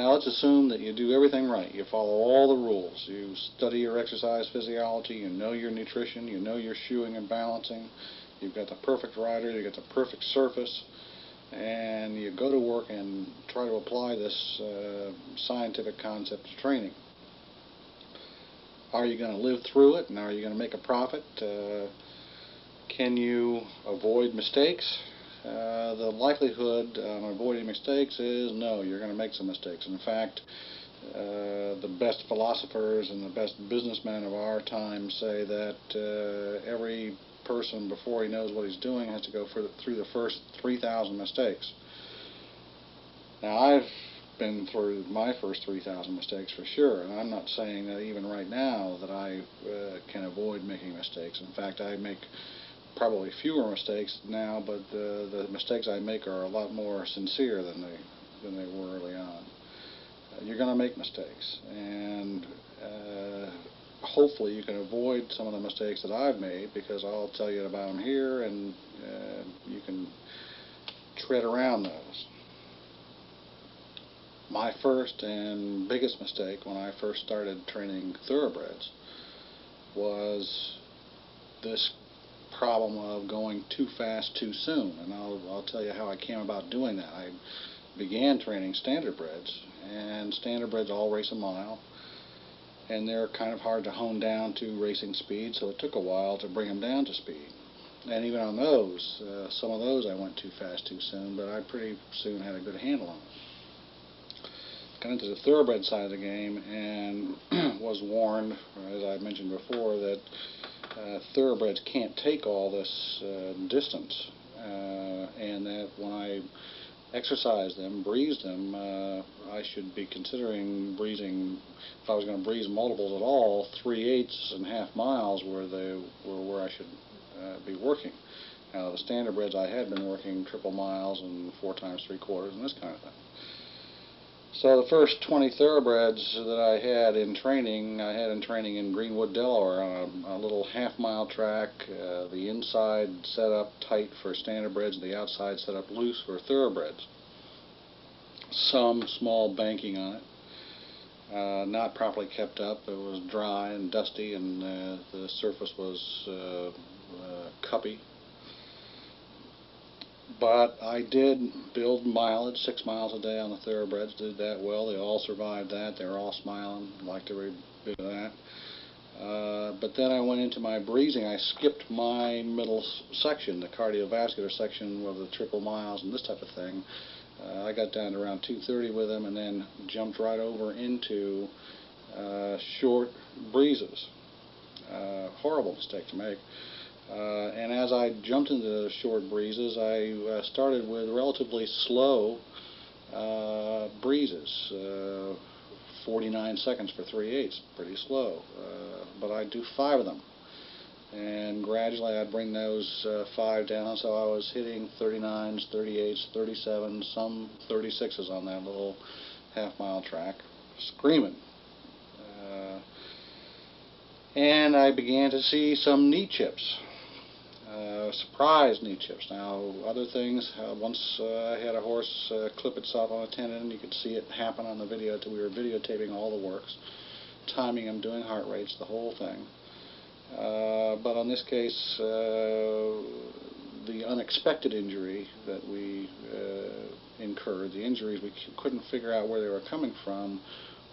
Now let's assume that you do everything right. You follow all the rules. You study your exercise physiology, you know your nutrition, you know your shoeing and balancing, you've got the perfect rider, you've got the perfect surface, and you go to work and try to apply this scientific concept to training. Are you going to live through it, and are you going to make a profit? Can you avoid mistakes? The likelihood on avoiding mistakes is no, you're going to make some mistakes. In fact, the best philosophers and the best businessmen of our time say that every person, before he knows what he's doing, has to go through the first 3,000 mistakes. Now, I've been through my first 3,000 mistakes for sure, and I'm not saying that even right now that I can avoid making mistakes. In fact, I make probably fewer mistakes now, but the mistakes I make are a lot more sincere than they were early on. You're going to make mistakes, and hopefully you can avoid some of the mistakes that I've made, because I'll tell you about them here, and you can tread around those. My first and biggest mistake when I first started training thoroughbreds was this problem of going too fast too soon, and I'll tell you how I came about doing that. I began training standardbreds, and standardbreds all race a mile, and they're kind of hard to hone down to racing speed, so it took a while to bring them down to speed. And even on those, some of those I went too fast too soon, but I pretty soon had a good handle on it. Got into the thoroughbred side of the game and was warned, as I mentioned before, that thoroughbreds can't take all this distance, and that when I exercise them, breeze them, I should be considering breezing, if I was going to breeze multiples at all, 3/8 and half miles were where I should be working. Now, the standardbreds I had been working triple miles and 4 times 3/4 and this kind of thing. So the first 20 thoroughbreds that I had in training in Greenwood, Delaware, on a little half-mile track. The inside set up tight for standardbreds, the outside set up loose for thoroughbreds. Some small banking on it, not properly kept up. It was dry and dusty, and the surface was cuppy. But I did build mileage, 6 miles a day on the thoroughbreds, did that well. They all survived that. They were all smiling, liked every bit of that. But then I went into my breezing. I skipped my middle section, the cardiovascular section of the triple miles and this type of thing. I got down to around 2:30 with them, and then jumped right over into short breezes. Horrible mistake to make. And as I jumped into the short breezes, I started with relatively slow breezes, 49 seconds for 3/8, pretty slow, but I'd do 5 of them, and gradually I'd bring those 5 down, so I was hitting 39s, 38s, 37s, some 36s on that little half-mile track, screaming. And I began to see some knee chips. Surprise knee chips. Now, other things, once I had a horse clip itself on a tendon, you could see it happen on the video. We were videotaping all the works, timing them, doing heart rates, the whole thing. But on this case, the unexpected injury that we incurred, the injuries we couldn't figure out where they were coming from,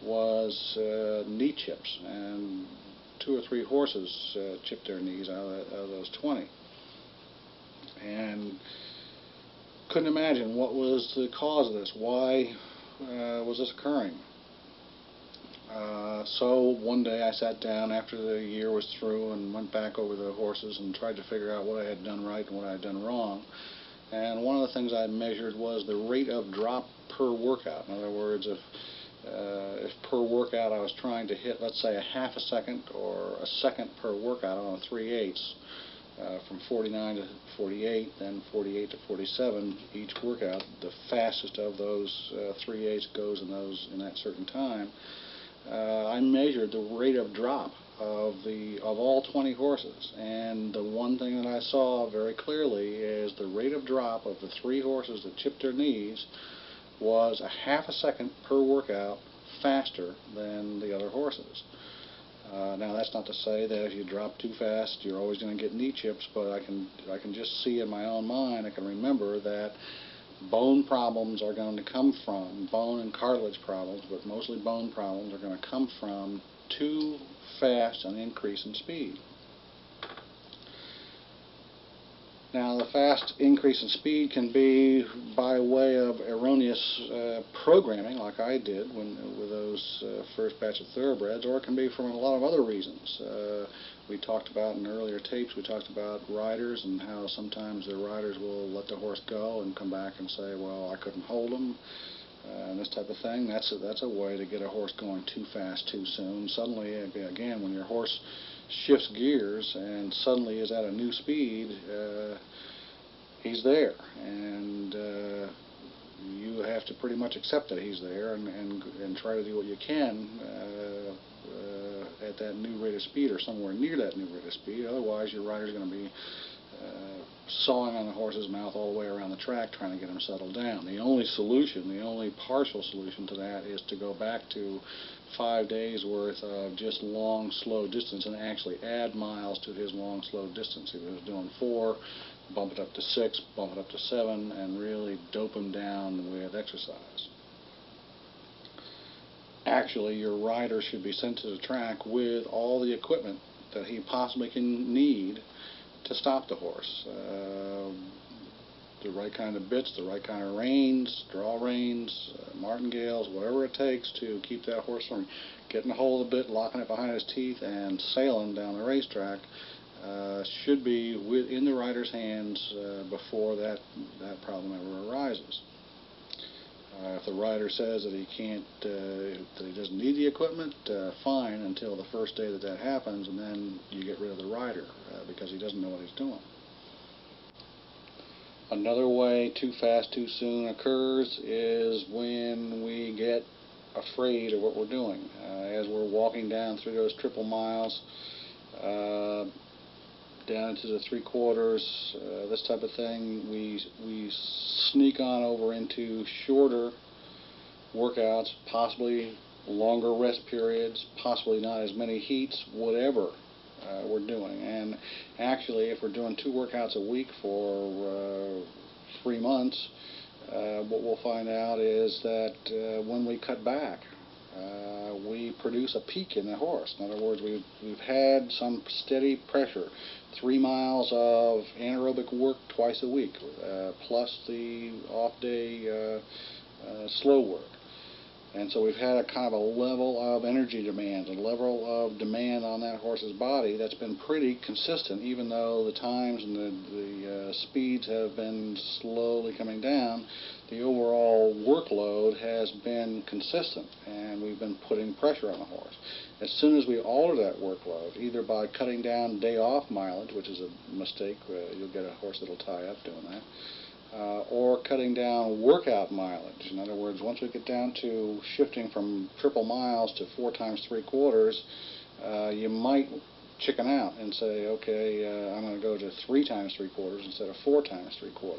was knee chips. And 2 or 3 horses chipped their knees out of those 20. And couldn't imagine what was the cause of this. Why was this occurring? So one day I sat down after the year was through and went back over the horses and tried to figure out what I had done right and what I had done wrong. And one of the things I measured was the rate of drop per workout. In other words, if per workout I was trying to hit, let's say, a half a second or a second per workout on a 3/8, from 49 to 48, then 48 to 47 each workout, the fastest of those 3/8 goes in that certain time. I measured the rate of drop of all 20 horses, and the one thing that I saw very clearly is the rate of drop of the 3 horses that chipped their knees was a half a second per workout faster than the other horses. Now that's not to say that if you drop too fast you're always going to get knee chips, but I can just see in my own mind, I can remember that bone problems are going to come from, bone and cartilage problems, but mostly bone problems are going to come from too fast an increase in speed. Now the fast increase in speed can be by way of erroneous programming, like I did with those first batch of thoroughbreds, or it can be from a lot of other reasons. We talked about in earlier tapes, we talked about riders and how sometimes the riders will let the horse go and come back and say, well, I couldn't hold him, and this type of thing. That's a way to get a horse going too fast too soon. Suddenly, again, when your horse shifts gears and suddenly is at a new speed, he's there, and you have to pretty much accept that he's there and try to do what you can at that new rate of speed or somewhere near that new rate of speed. Otherwise your rider's going to be sawing on the horse's mouth all the way around the track trying to get him settled down. The only solution, the only partial solution to that is to go back to 5 days worth of just long, slow distance and actually add miles to his long, slow distance. If he was doing 4, bump it up to 6, bump it up to 7, and really dope him down with exercise. Actually, your rider should be sent to the track with all the equipment that he possibly can need to stop the horse. The right kind of bits, the right kind of reins, draw reins, martingales, whatever it takes to keep that horse from getting a hold of the bit, locking it behind his teeth, and sailing down the racetrack should be in the rider's hands before that problem ever arises. If the rider says that he can't, that he doesn't need the equipment, fine until the first day that happens, and then you get rid of the rider because he doesn't know what he's doing. Another way too fast too soon occurs is when we get afraid of what we're doing. As we're walking down through those triple miles, down into the 3/4, this type of thing, we sneak on over into shorter workouts, possibly longer rest periods, possibly not as many heats, whatever we're doing. And actually, if we're doing 2 workouts a week for 3 months, what we'll find out is that when we cut back, we produce a peak in the horse. In other words, we've had some steady pressure, 3 miles of anaerobic work twice a week, plus the off-day slow work. And so we've had a kind of a level of energy demand, a level of demand on that horse's body that's been pretty consistent, even though the times and the speeds have been slowly coming down. The overall workload has been consistent, and we've been putting pressure on the horse. As soon as we alter that workload, either by cutting down day-off mileage, which is a mistake, you'll get a horse that'll tie up doing that, or cutting down workout mileage. In other words, once we get down to shifting from triple miles to 4 times 3/4, you might chicken out and say, okay, I'm going to go to 3 times 3/4 instead of 4 times 3/4.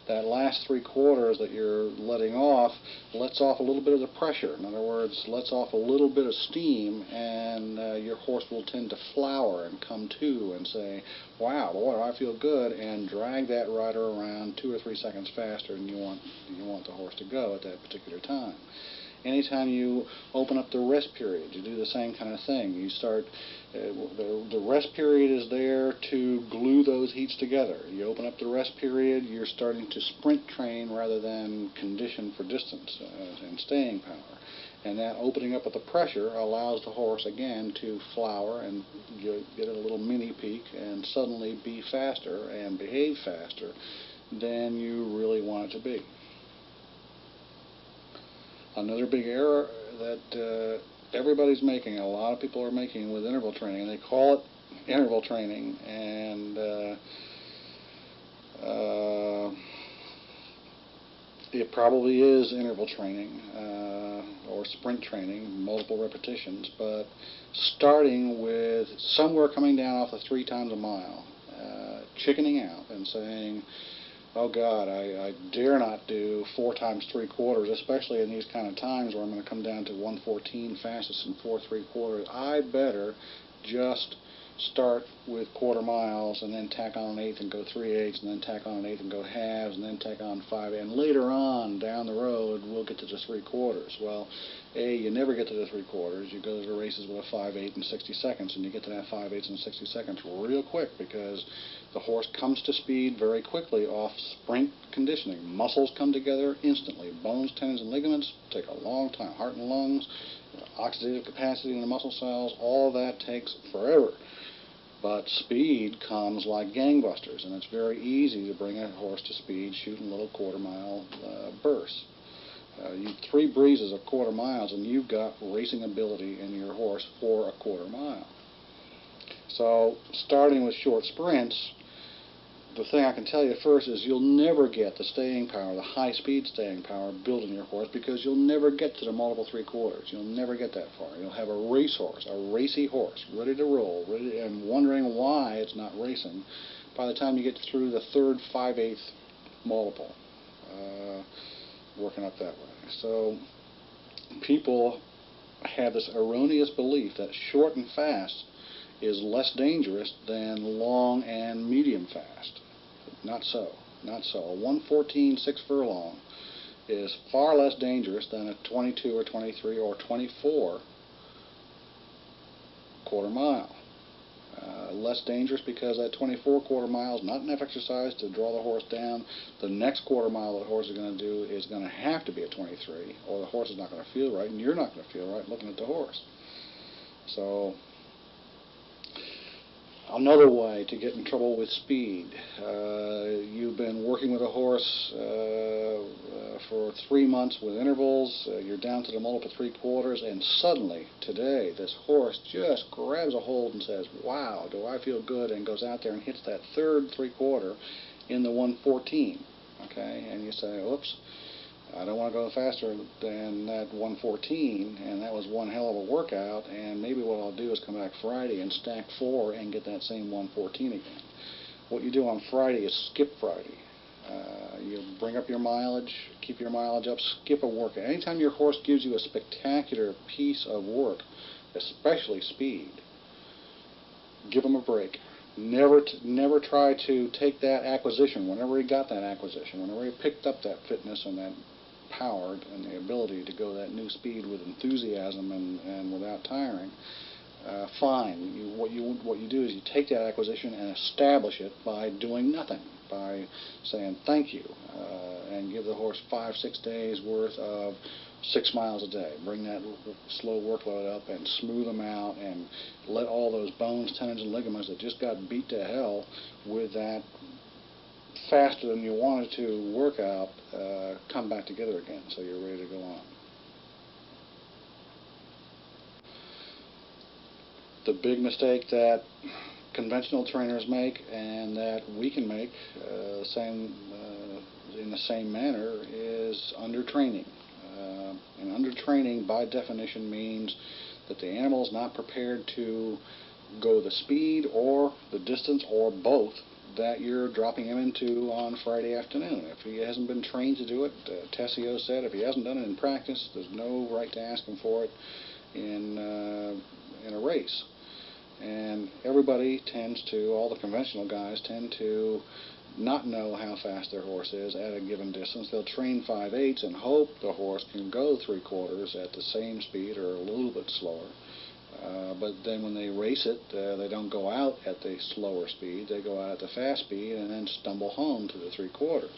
That last 3/4 that you're letting off lets off a little bit of the pressure. In other words, lets off a little bit of steam, and your horse will tend to flower and come to and say, wow, boy, I feel good, and drag that rider around 2 or 3 seconds faster than you want the horse to go at that particular time. Anytime you open up the rest period, you do the same kind of thing. You start, the rest period is there to glue those heats together. You open up the rest period, you're starting to sprint train rather than condition for distance and staying power. And that opening up of the pressure allows the horse again to flower and get a little mini peak and suddenly be faster and behave faster than you really want it to be. Another big error that everybody's making, a lot of people are making with interval training, and they call it interval training, and it probably is interval training or sprint training, multiple repetitions, but starting with somewhere coming down off of 3 times a mile, chickening out and saying, Oh God, I dare not do 4 times 3/4, especially in these kind of times where I'm going to come down to 1:14 fastest and 4 3/4. I better just start with quarter miles and then tack on an eighth and go 3/8 and then tack on an eighth and go halves and then tack on 5, and later on down the road we'll get to the 3/4. Well, you never get to the 3/4. You go to the races with a 5/8 in 60 seconds, and you get to that 5/8 in 60 seconds real quick because the horse comes to speed very quickly off sprint conditioning. Muscles come together instantly. Bones, tendons, and ligaments take a long time. Heart and lungs, oxidative capacity in the muscle cells, all that takes forever. But speed comes like gangbusters, and it's very easy to bring a horse to speed shooting little quarter-mile bursts. You 3 breezes of quarter miles, and you've got racing ability in your horse for a quarter mile. So, starting with short sprints, the thing I can tell you first is you'll never get the staying power, the high-speed staying power built in your horse, because you'll never get to the multiple 3/4. You'll never get that far. You'll have a racehorse, a racy horse, ready to roll, and wondering why it's not racing by the time you get through the third 5/8 multiple, working up that way. So people have this erroneous belief that short and fast is less dangerous than long and medium fast. Not so. Not so. A 1:14 6 furlong is far less dangerous than a 22 or 23 or 24 quarter mile. Less dangerous because that 24 quarter mile is not enough exercise to draw the horse down. The next quarter mile the horse is going to do is going to have to be a 23, or the horse is not going to feel right, and you're not going to feel right looking at the horse. So, another way to get in trouble with speed. You've been working with a horse for 3 months with intervals. You're down to the multiple 3/4, and suddenly, today, this horse just grabs a hold and says, wow, do I feel good, and goes out there and hits that third 3/4 in the 1:14. Okay, and you say, oops, I don't want to go faster than that 1:14, and that was one hell of a workout, and maybe what I'll do is come back Friday and stack 4 and get that same 1:14 again. What you do on Friday is skip Friday. You bring up your mileage, keep your mileage up, skip a workout. Anytime your horse gives you a spectacular piece of work, especially speed, give him a break. Never try to take that acquisition, whenever he got that acquisition, whenever he picked up that fitness and that power and the ability to go that new speed with enthusiasm and without tiring, fine. What you do is you take that acquisition and establish it by doing nothing, by saying thank you, and give the horse 5-6 days worth of 6 miles a day. Bring that slow workload up and smooth them out, and let all those bones, tendons, and ligaments that just got beat to hell with that faster than you wanted to workout come back together again, so you're ready to go on. The big mistake that conventional trainers make, and that we can make in the same manner, is undertraining. And undertraining, by definition, means that the animal is not prepared to go the speed or the distance or both that you're dropping him into on Friday afternoon. If he hasn't been trained to do it, Tessio said, if he hasn't done it in practice, there's no right to ask him for it in a race. And everybody tends to, all the conventional guys tend to not know how fast their horse is at a given distance. They'll train 5/8 and hope the horse can go 3/4 at the same speed or a little bit slower. But then when they race it, they don't go out at the slower speed. They go out at the fast speed and then stumble home to the 3/4.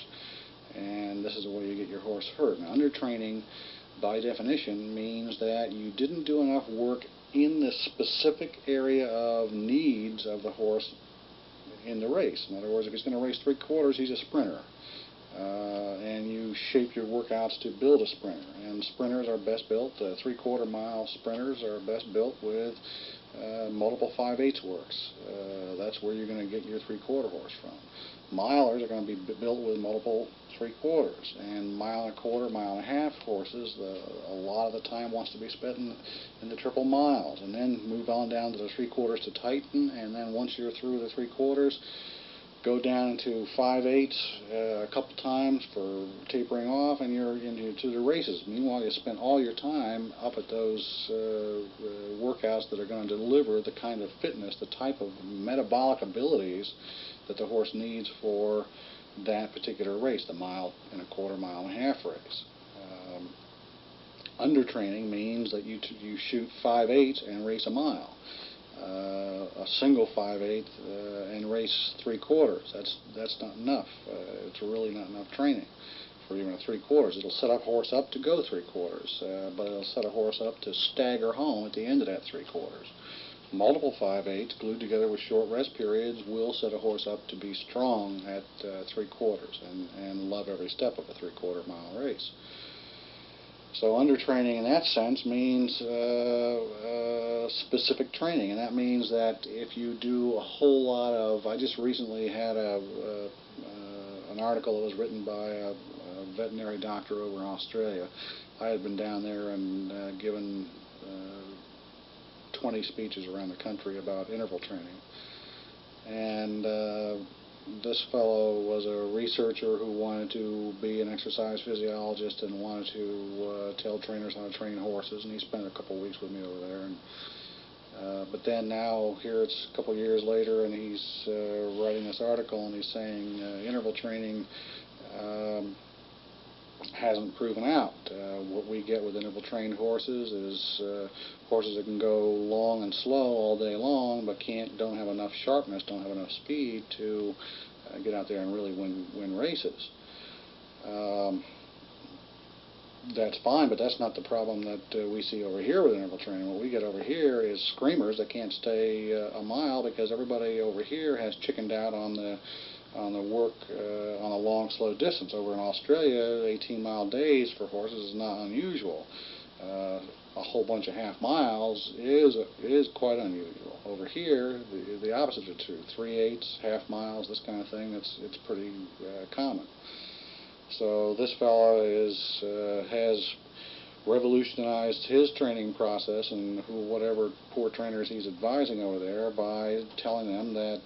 And this is the way you get your horse hurt. Now, undertraining, by definition, means that you didn't do enough work in the specific area of needs of the horse in the race. In other words, if he's going to race 3/4, he's a sprinter. And you shape your workouts to build a sprinter. And sprinters are best built, 3/4 mile sprinters are best built with multiple 5/8 works. That's where you're going to get your 3/4 horse from. Milers are going to be built with multiple 3/4, and 1.25 1.5 horses, a lot of the time wants to be spent in the triple miles, and then move on down to the 3/4 to tighten, and then once you're through the 3/4, go down into 5/8 a couple times for tapering off, and you're into the races. Meanwhile, you spent all your time up at those workouts that are going to deliver the kind of fitness, the type of metabolic abilities that the horse needs for that particular race, the 1.25 mile-and-a-half race. Undertraining means that you shoot 5/8 and race a mile. A single 5/8 and race 3/4. That's not enough. It's really not enough training for even a 3/4. It'll set a horse up to go 3/4, but it'll set a horse up to stagger home at the end of that 3/4. Multiple 5/8s glued together with short rest periods will set a horse up to be strong at 3/4 and love every step of a 3/4 mile race. So undertraining in that sense means specific training, and that means that if you do a whole lot of, I just recently had an article that was written by a veterinary doctor over in Australia. I had been down there and given 20 speeches around the country about interval training, and this fellow was a researcher who wanted to be an exercise physiologist and wanted to tell trainers how to train horses, and he spent a couple of weeks with me over there. And but then now here it's a couple of years later, and he's writing this article, and he's saying interval training hasn't proven out. What we get with interval trained horses is horses that can go long and slow all day long, but don't have enough sharpness, don't have enough speed to get out there and really win races. That's fine, but that's not the problem that we see over here with interval training. What we get over here is screamers that can't stay a mile because everybody over here has chickened out on the work on a long, slow distance. Over in Australia, 18-mile days for horses is not unusual. A whole bunch of half miles is quite unusual. Over here, the opposite is true. 3/8, half miles, this kind of thing. It's pretty common. So this fellow has revolutionized his training process and whatever poor trainers he's advising over there by telling them that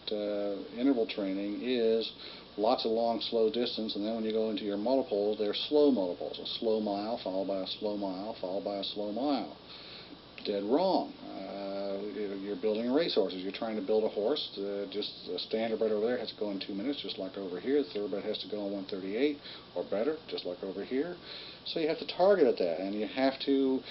interval training is lots of long, slow distance, and then when you go into your multiples, they're slow multiples. A slow mile followed by a slow mile followed by a slow mile. Dead wrong. You're building racehorses. You're trying to build a horse. Just a standardbred over there has to go in 2 minutes, just like over here. The thoroughbred has to go in 1:38 or better, just like over here. So you have to target at that, and you have to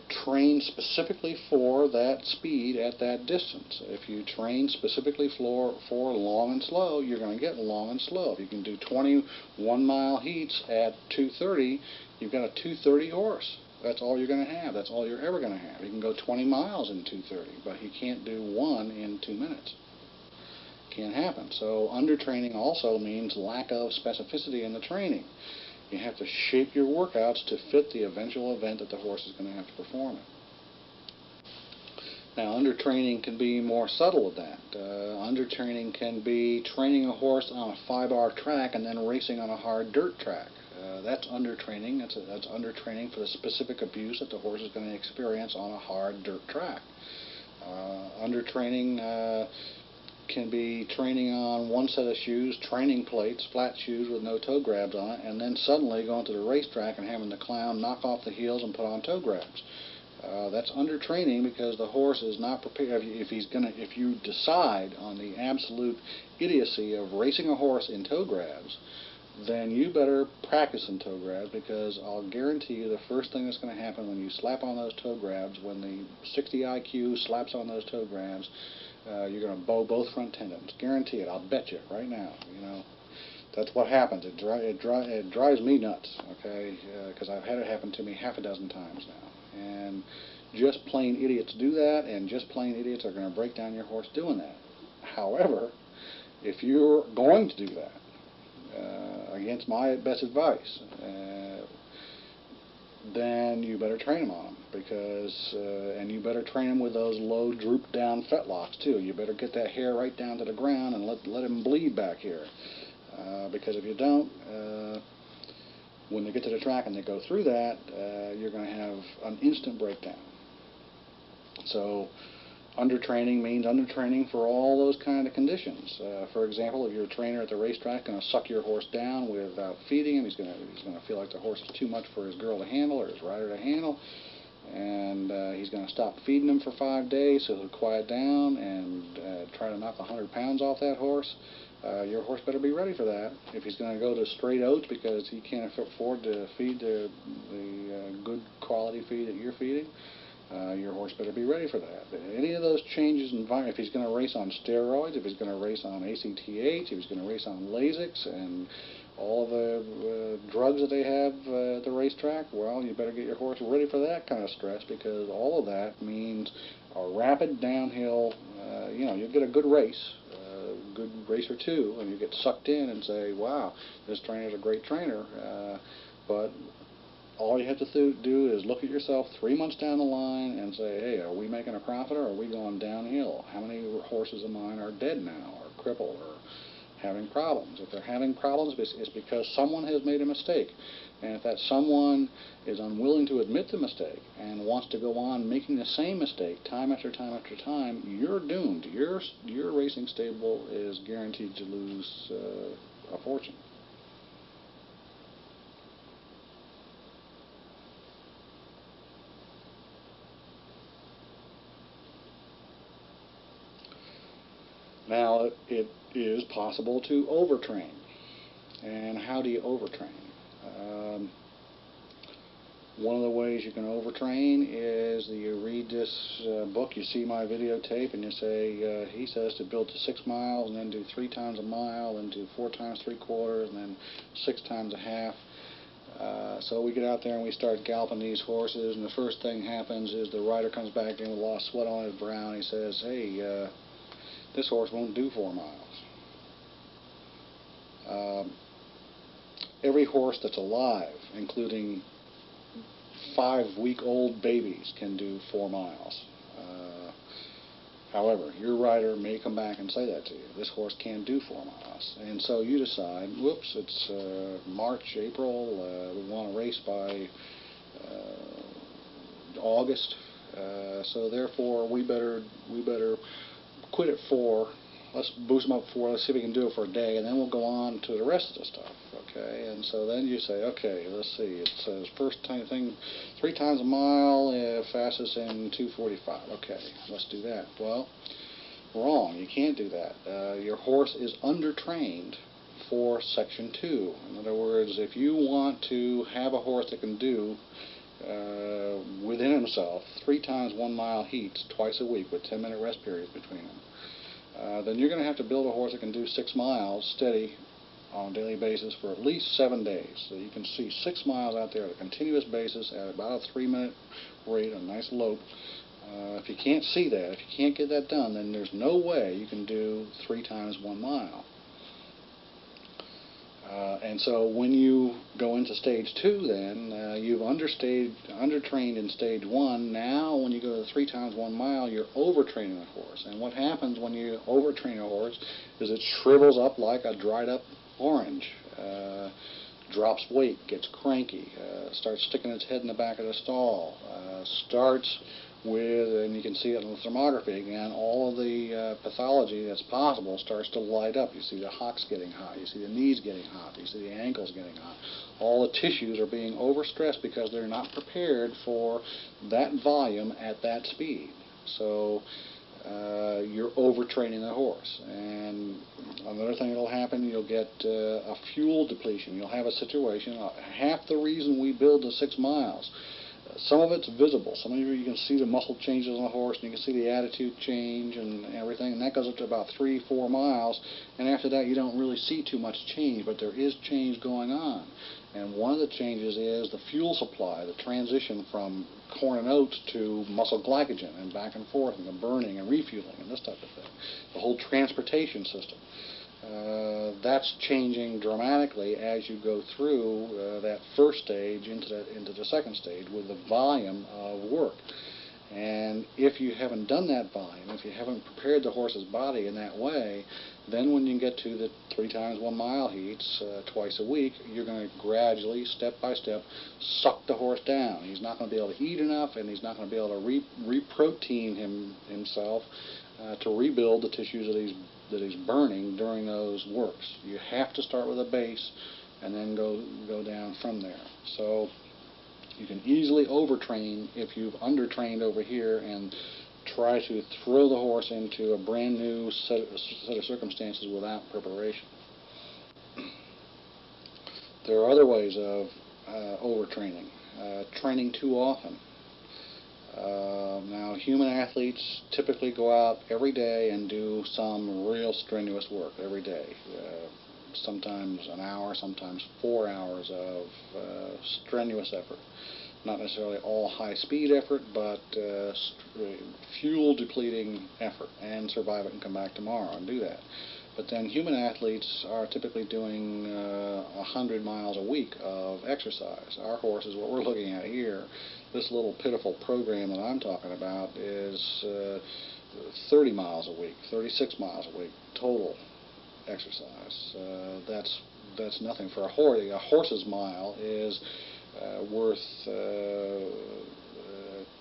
train specifically for that speed at that distance. If you train specifically for long and slow, you're going to get long and slow. If you can do 21-mile heats at 2:30, you've got a 2:30 horse. That's all you're going to have. That's all you're ever going to have. You can go 20 miles in 2:30, but you can't do one in 2 minutes. Can't happen. So undertraining also means lack of specificity in the training. You have to shape your workouts to fit the eventual event that the horse is going to have to perform it. Now, undertraining can be more subtle with that. Undertraining can be training a horse on a 5-hour track and then racing on a hard dirt track. That's undertraining. That's undertraining for the specific abuse that the horse is going to experience on a hard dirt track. Undertraining can be training on one set of shoes, training plates, flat shoes with no toe grabs on it, and then suddenly going to the racetrack and having the clown knock off the heels and put on toe grabs. That's undertraining because the horse is not prepared. If you decide on the absolute idiocy of racing a horse in toe grabs, then you better practice in toe grabs, because I'll guarantee you the first thing that's going to happen when you slap on those toe grabs, when the 60 IQ slaps on those toe grabs, you're going to bow both front tendons. Guarantee it. I'll bet you right now. That's what happens. It drives me nuts, okay, because I've had it happen to me half a dozen times now. And just plain idiots do that, and just plain idiots are going to break down your horse doing that. However, if you're going to do that, against my best advice, then you better train them on them, because and you better train them with those low droop down fetlocks too. You better get that hair right down to the ground and let him bleed back here, because if you don't, when they get to the track and they go through that, you're going to have an instant breakdown. So Undertraining means undertraining for all those kind of conditions. For example, if you're a trainer at the racetrack, going to suck your horse down without feeding him, he's going to feel like the horse is too much for his girl to handle or his rider to handle, and he's going to stop feeding him for 5 days so he'll quiet down and try to knock 100 pounds off that horse. Your horse better be ready for that. If he's going to go to straight oats because he can't afford to feed the good quality feed that you're feeding, your horse better be ready for that. Any of those changes in environment, if he's going to race on steroids, if he's going to race on ACTH, if he's going to race on Lasix and all the drugs that they have at the racetrack, well, you better get your horse ready for that kind of stress, because all of that means a rapid downhill. You'll get a good race, a good race or two, and you get sucked in and say, wow, this trainer's a great trainer, but all you have to do is look at yourself 3 months down the line and say, hey, are we making a profit or are we going downhill? How many horses of mine are dead now or crippled or having problems? If they're having problems, it's because someone has made a mistake. And if that someone is unwilling to admit the mistake and wants to go on making the same mistake time after time after time, you're doomed. Your racing stable is guaranteed to lose a fortune. Now, it is possible to overtrain. And how do you overtrain? One of the ways you can overtrain is that you read this book, you see my videotape, and you say, he says to build to 6 miles, and then do 3 times a mile, and do 4 times 3/4, and then 6 times a half. So we get out there and we start galloping these horses, and the first thing happens is the rider comes back in with a lot of sweat on his brow, and he says, hey, this horse won't do 4 miles. Every horse that's alive, including 5-week-old babies, can do 4 miles. However, your rider may come back and say that to you. This horse can't do 4 miles. And so you decide, whoops, it's March, April, we want to race by August, so therefore we better quit at 4. Let's boost them up 4. Let's see if we can do it for a day, and then we'll go on to the rest of the stuff. Okay, and so then you say, okay, let's see. It says first thing 3 times a mile, fastest in 2:45. Okay, let's do that. Well, wrong. You can't do that. Your horse is undertrained for Section 2. In other words, if you want to have a horse that can do within himself 3 times 1 mile heats twice a week with 10-minute rest periods between them, then you're going to have to build a horse that can do 6 miles steady on a daily basis for at least 7 days. So you can see 6 miles out there on a continuous basis at about a 3-minute rate, a nice lope. If you can't see that, if you can't get that done, then there's no way you can do 3 times 1 mile. And so when you go into stage 2, then you've undertrained in stage 1. Now when you go to 3 times 1 mile, you're overtraining the horse. And what happens when you overtrain a horse is it shrivels up like a dried up orange, drops weight, gets cranky, starts sticking its head in the back of the stall, starts with, and you can see it in the thermography again, all of the pathology that's possible starts to light up. You see the hocks getting hot, you see the knees getting hot, you see the ankles getting hot. All the tissues are being overstressed because they're not prepared for that volume at that speed. So you're overtraining the horse. And another thing that will happen, you'll get a fuel depletion. You'll have a situation, half the reason we build the 6 miles, some of it's visible. Some of you can see the muscle changes on the horse, and you can see the attitude change and everything, and that goes up to about 3-4 miles, and after that you don't really see too much change, but there is change going on. And one of the changes is the fuel supply, the transition from corn and oats to muscle glycogen, and back and forth, and the burning and refueling and this type of thing. The whole transportation system. That's changing dramatically as you go through that first stage into the second stage with the volume of work. And if you haven't done that volume, if you haven't prepared the horse's body in that way, then when you get to the 3 times 1 mile heats twice a week, you're going to gradually, step by step, suck the horse down. He's not going to be able to eat enough, and he's not going to be able to reprotein himself to rebuild the tissues that he's burning during those works. You have to start with a base and then go down from there. So you can easily overtrain if you've undertrained over here and try to throw the horse into a brand new set of circumstances without preparation. There are other ways of overtraining. Training too often. Now, human athletes typically go out every day and do some real strenuous work every day. Sometimes an hour, sometimes 4 hours of strenuous effort. Not necessarily all high-speed effort, but fuel-depleting effort, and survive it and come back tomorrow and do that. But then human athletes are typically doing 100 miles a week of exercise. Our horses, what we're looking at here, this little pitiful program that I'm talking about, is 30 miles a week, 36 miles a week total exercise. That's nothing for a horse. A horse's mile is worth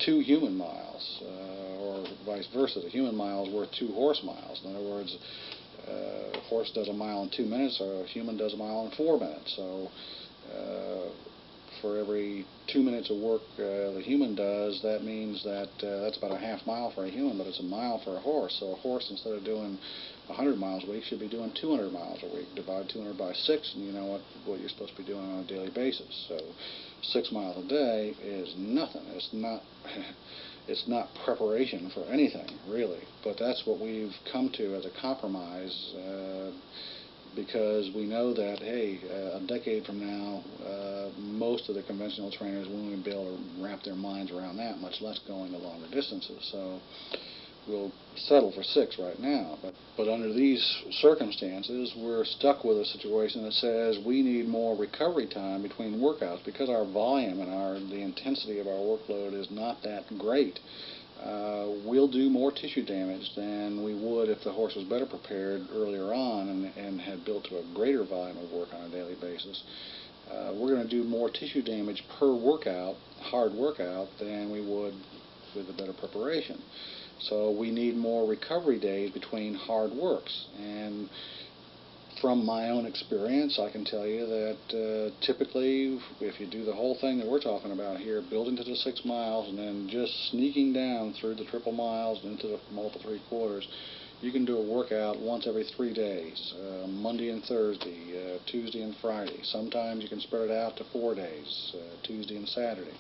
2 human miles, or vice versa. The human mile is worth 2 horse miles. In other words, a horse does a mile in 2 minutes, or a human does a mile in 4 minutes. So for every 2 minutes of work the human does, that means that that's about a half mile for a human, but it's a mile for a horse. So a horse, instead of doing 100 miles a week, should be doing 200 miles a week. Divide 200 by 6, and you know what you're supposed to be doing on a daily basis. So 6 miles a day is nothing. It's not preparation for anything, really. But that's what we've come to as a compromise, because we know that, hey, a decade from now, most of the conventional trainers won't even be able to wrap their minds around that, much less going the longer distances. So we'll settle for 6 right now. But under these circumstances, we're stuck with a situation that says we need more recovery time between workouts because our volume and the intensity of our workload is not that great. We'll do more tissue damage than we would if the horse was better prepared earlier on and had built to a greater volume of work on a daily basis. We're going to do more tissue damage per workout, hard workout, than we would with a better preparation. So we need more recovery days between hard works. And from my own experience, I can tell you that typically, if you do the whole thing that we're talking about here, building to the 6 miles and then just sneaking down through the triple miles and into the multiple 3/4, you can do a workout once every 3 days, Monday and Thursday, Tuesday and Friday. Sometimes you can spread it out to 4 days, Tuesday and Saturday.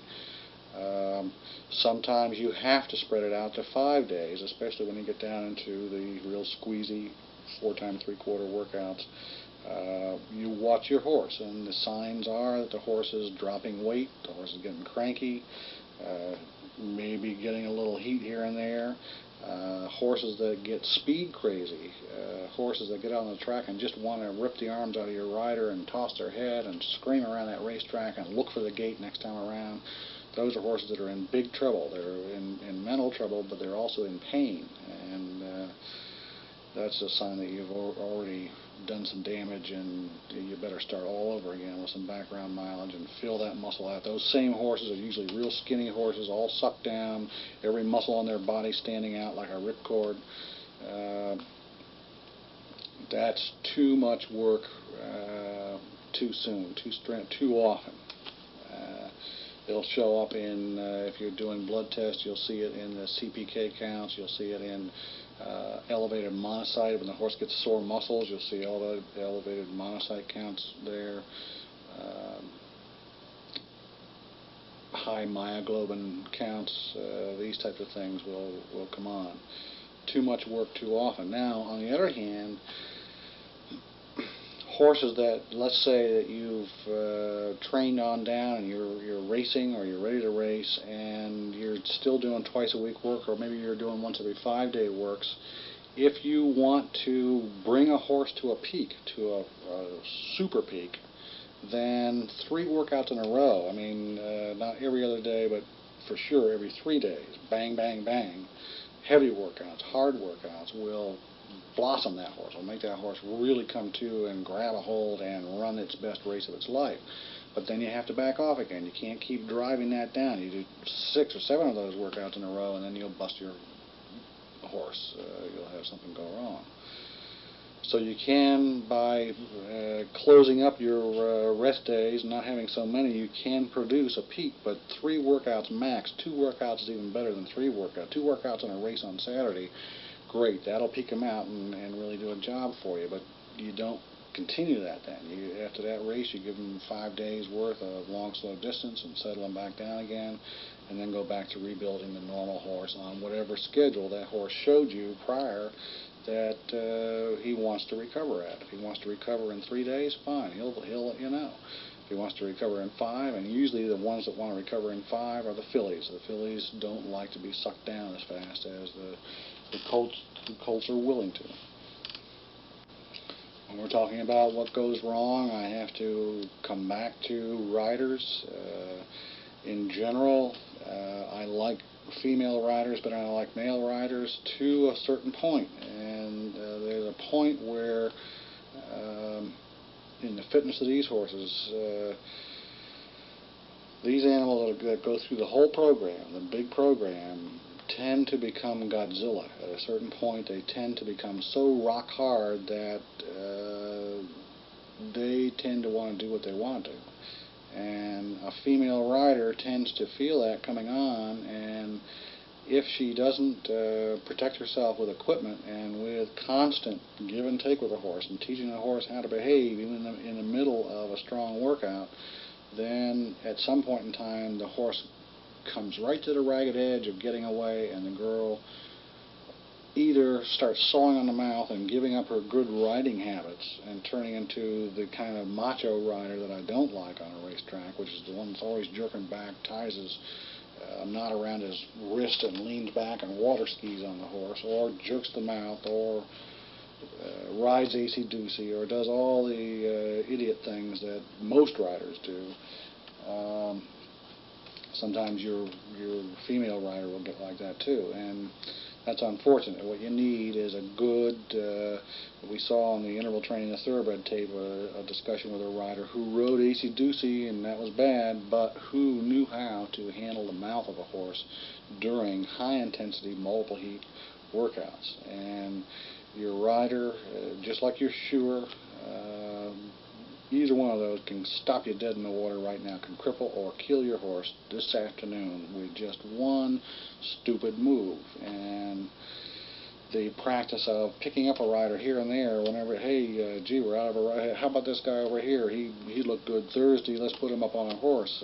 Sometimes you have to spread it out to 5 days, especially when you get down into the real squeezy 4 times 3/4 workouts. You watch your horse, and the signs are that the horse is dropping weight, the horse is getting cranky, maybe getting a little heat here and there. Horses that get speed crazy, horses that get out on the track and just want to rip the arms out of your rider and toss their head and scream around that racetrack and look for the gate next time around. Those are horses that are in big trouble. They're in mental trouble, but they're also in pain, and that's a sign that you've already done some damage, and you better start all over again with some background mileage and fill that muscle out. Those same horses are usually real skinny horses, all sucked down, every muscle on their body standing out like a ripcord. That's too much work too soon, too often. It'll show up in, if you're doing blood tests, you'll see it in the CPK counts, you'll see it in elevated monocyte. When the horse gets sore muscles, you'll see elevated monocyte counts there. High myoglobin counts, these types of things will come on. Too much work too often. Now, on the other hand, horses that, let's say that you've trained on down and you're racing or you're ready to race and you're still doing twice a week work, or maybe you're doing once every 5-day works, if you want to bring a horse to a peak, to a super peak, then 3 workouts in a row, I mean, not every other day, but for sure every 3 days, bang, bang, bang, heavy workouts, hard workouts will blossom that horse, will make that horse really come to and grab a hold and run its best race of its life. But then you have to back off again. You can't keep driving that down. You do 6 or 7 of those workouts in a row, and then you'll bust your horse. You'll have something go wrong. So you can, by closing up your rest days, not having so many, you can produce a peak, but 3 workouts max. 2 workouts is even better than 3 workouts. 2 workouts in a race on Saturday, great. That'll peak them out and really do a job for you, but you don't continue that then. After that race, you give them 5 days worth of long, slow distance and settle them back down again, and then go back to rebuilding the normal horse on whatever schedule that horse showed you prior that he wants to recover at. If he wants to recover in 3 days, fine, he'll let you know. If he wants to recover in 5, and usually the ones that want to recover in 5 are the fillies. The fillies don't like to be sucked down as fast as the colts are willing to. When we're talking about what goes wrong, I have to come back to riders. In general, I like female riders, but I like male riders to a certain point. And there's a point where, in the fitness of these horses, these animals that go through the whole program, the big program, tend to become Godzilla. At a certain point, they tend to become so rock hard that they tend to want to do what they want to. And a female rider tends to feel that coming on, and if she doesn't protect herself with equipment and with constant give and take with a horse and teaching the horse how to behave even in the middle of a strong workout, then at some point in time the horse comes right to the ragged edge of getting away, and the girl either starts sawing on the mouth and giving up her good riding habits and turning into the kind of macho rider that I don't like on a racetrack, which is the one that's always jerking back, ties his knot around his wrist and leans back and water skis on the horse, or jerks the mouth, or rides acey-deucey, or does all the idiot things that most riders do. Sometimes your female rider will get like that too, and that's unfortunate. What you need is a good, we saw on the interval training, the Thoroughbred tape, a discussion with a rider who rode acey-deucey, and that was bad, but who knew how to handle the mouth of a horse during high-intensity, multiple heat workouts. And your rider, just like your shoer, either one of those can stop you dead in the water right now, can cripple or kill your horse this afternoon with just one stupid move. And the practice of picking up a rider here and there whenever, hey, gee, we're out of a rider, how about this guy over here? He looked good Thursday, let's put him up on a horse.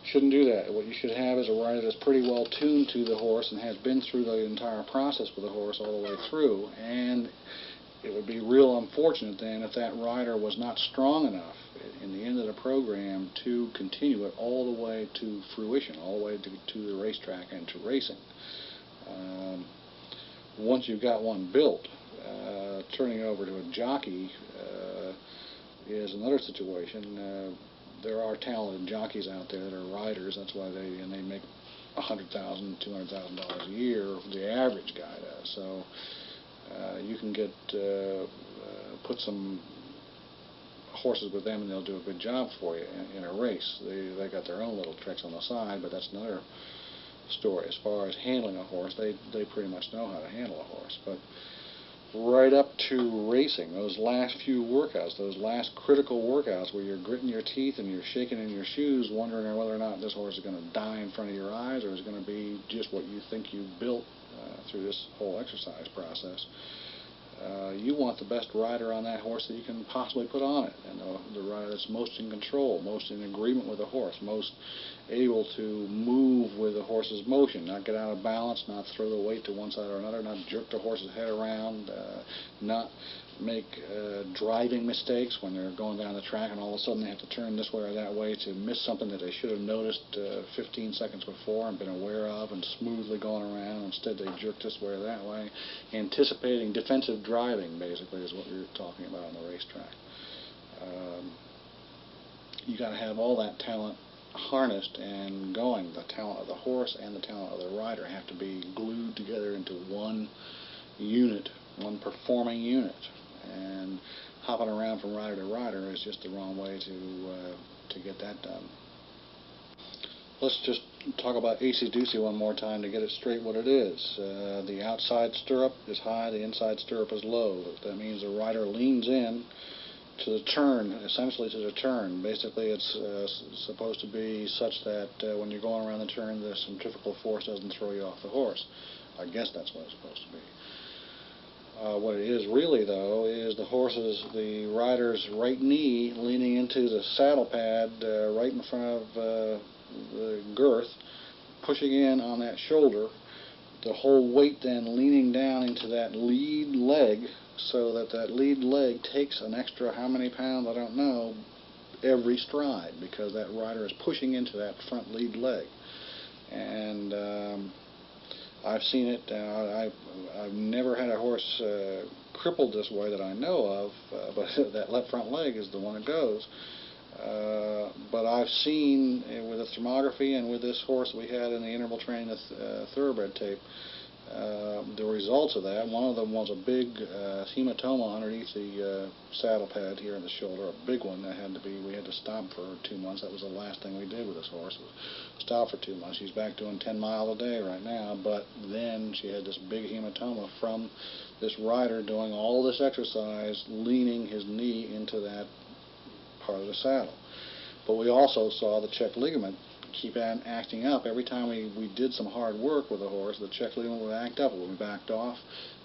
Shouldn't do that. What you should have is a rider that's pretty well tuned to the horse and has been through the entire process with the horse all the way through. And it would be real unfortunate then if that rider was not strong enough in the end of the program to continue it all the way to fruition, all the way to the racetrack and to racing. Once you've got one built, turning it over to a jockey is another situation. There are talented jockeys out there that are riders. That's why they make $100,000, $200,000 a year. The average guy does. So you can get put some horses with them, and they'll do a good job for you in a race. They got their own little tricks on the side, but that's another story. As far as handling a horse, they pretty much know how to handle a horse. But right up to racing, those last few workouts, those last critical workouts where you're gritting your teeth and you're shaking in your shoes, wondering whether or not this horse is going to die in front of your eyes, or is going to be just what you think you built through this whole exercise process. You want the best rider on that horse that you can possibly put on it, and the rider that's most in control, most in agreement with the horse, most able to move with the horse's motion, not get out of balance, not throw the weight to one side or another, not jerk the horse's head around, not make driving mistakes when they're going down the track and all of a sudden they have to turn this way or that way to miss something that they should have noticed 15 seconds before and been aware of and smoothly going around. Instead they jerk this way or that way. Anticipating defensive driving, basically, is what we're talking about on the racetrack. You got to have all that talent harnessed and going. The talent of the horse and the talent of the rider have to be glued together into one unit, one performing unit. And hopping around from rider to rider is just the wrong way to get that done. Let's just talk about acey-deucey one more time to get it straight what it is. The outside stirrup is high, the inside stirrup is low. That means the rider leans in to the turn, essentially to the turn. Basically, it's supposed to be such that when you're going around the turn, the centrifugal force doesn't throw you off the horse. I guess that's what it's supposed to be. What it is really, though, is the rider's right knee leaning into the saddle pad right in front of the girth, pushing in on that shoulder, the whole weight then leaning down into that lead leg, so that that lead leg takes an extra how many pounds, I don't know, every stride, because that rider is pushing into that front lead leg. And I've seen it. I've never had a horse crippled this way that I know of, but that left front leg is the one that goes. But I've seen with the thermography and with this horse we had in the interval training, the Thoroughbred tape, the results of that. One of them was a big hematoma underneath the saddle pad here in the shoulder, a big one that we had to stop for 2 months. That was the last thing we did with this horse, was stop for 2 months. She's back doing 10 miles a day right now, but then she had this big hematoma from this rider doing all this exercise, leaning his knee into that part of the saddle. But we also saw the check ligament keep acting up. Every time we did some hard work with the horse, the check ligament would act up. When we backed off,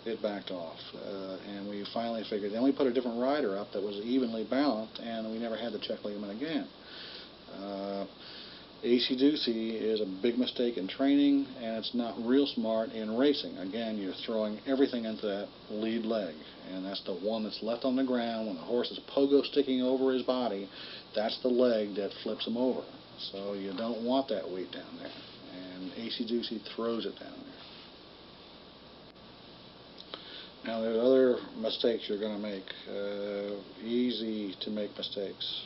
it backed off. And we finally figured, then we put a different rider up that was evenly balanced, and we never had the check ligament again. Acey-deucey is a big mistake in training, and it's not real smart in racing. Again, you're throwing everything into that lead leg, and that's the one that's left on the ground when the horse is pogo sticking over his body. That's the leg that flips him over. So you don't want that weight down there, and acey-deucey throws it down there. Now there's other mistakes you're going to make, easy to make mistakes.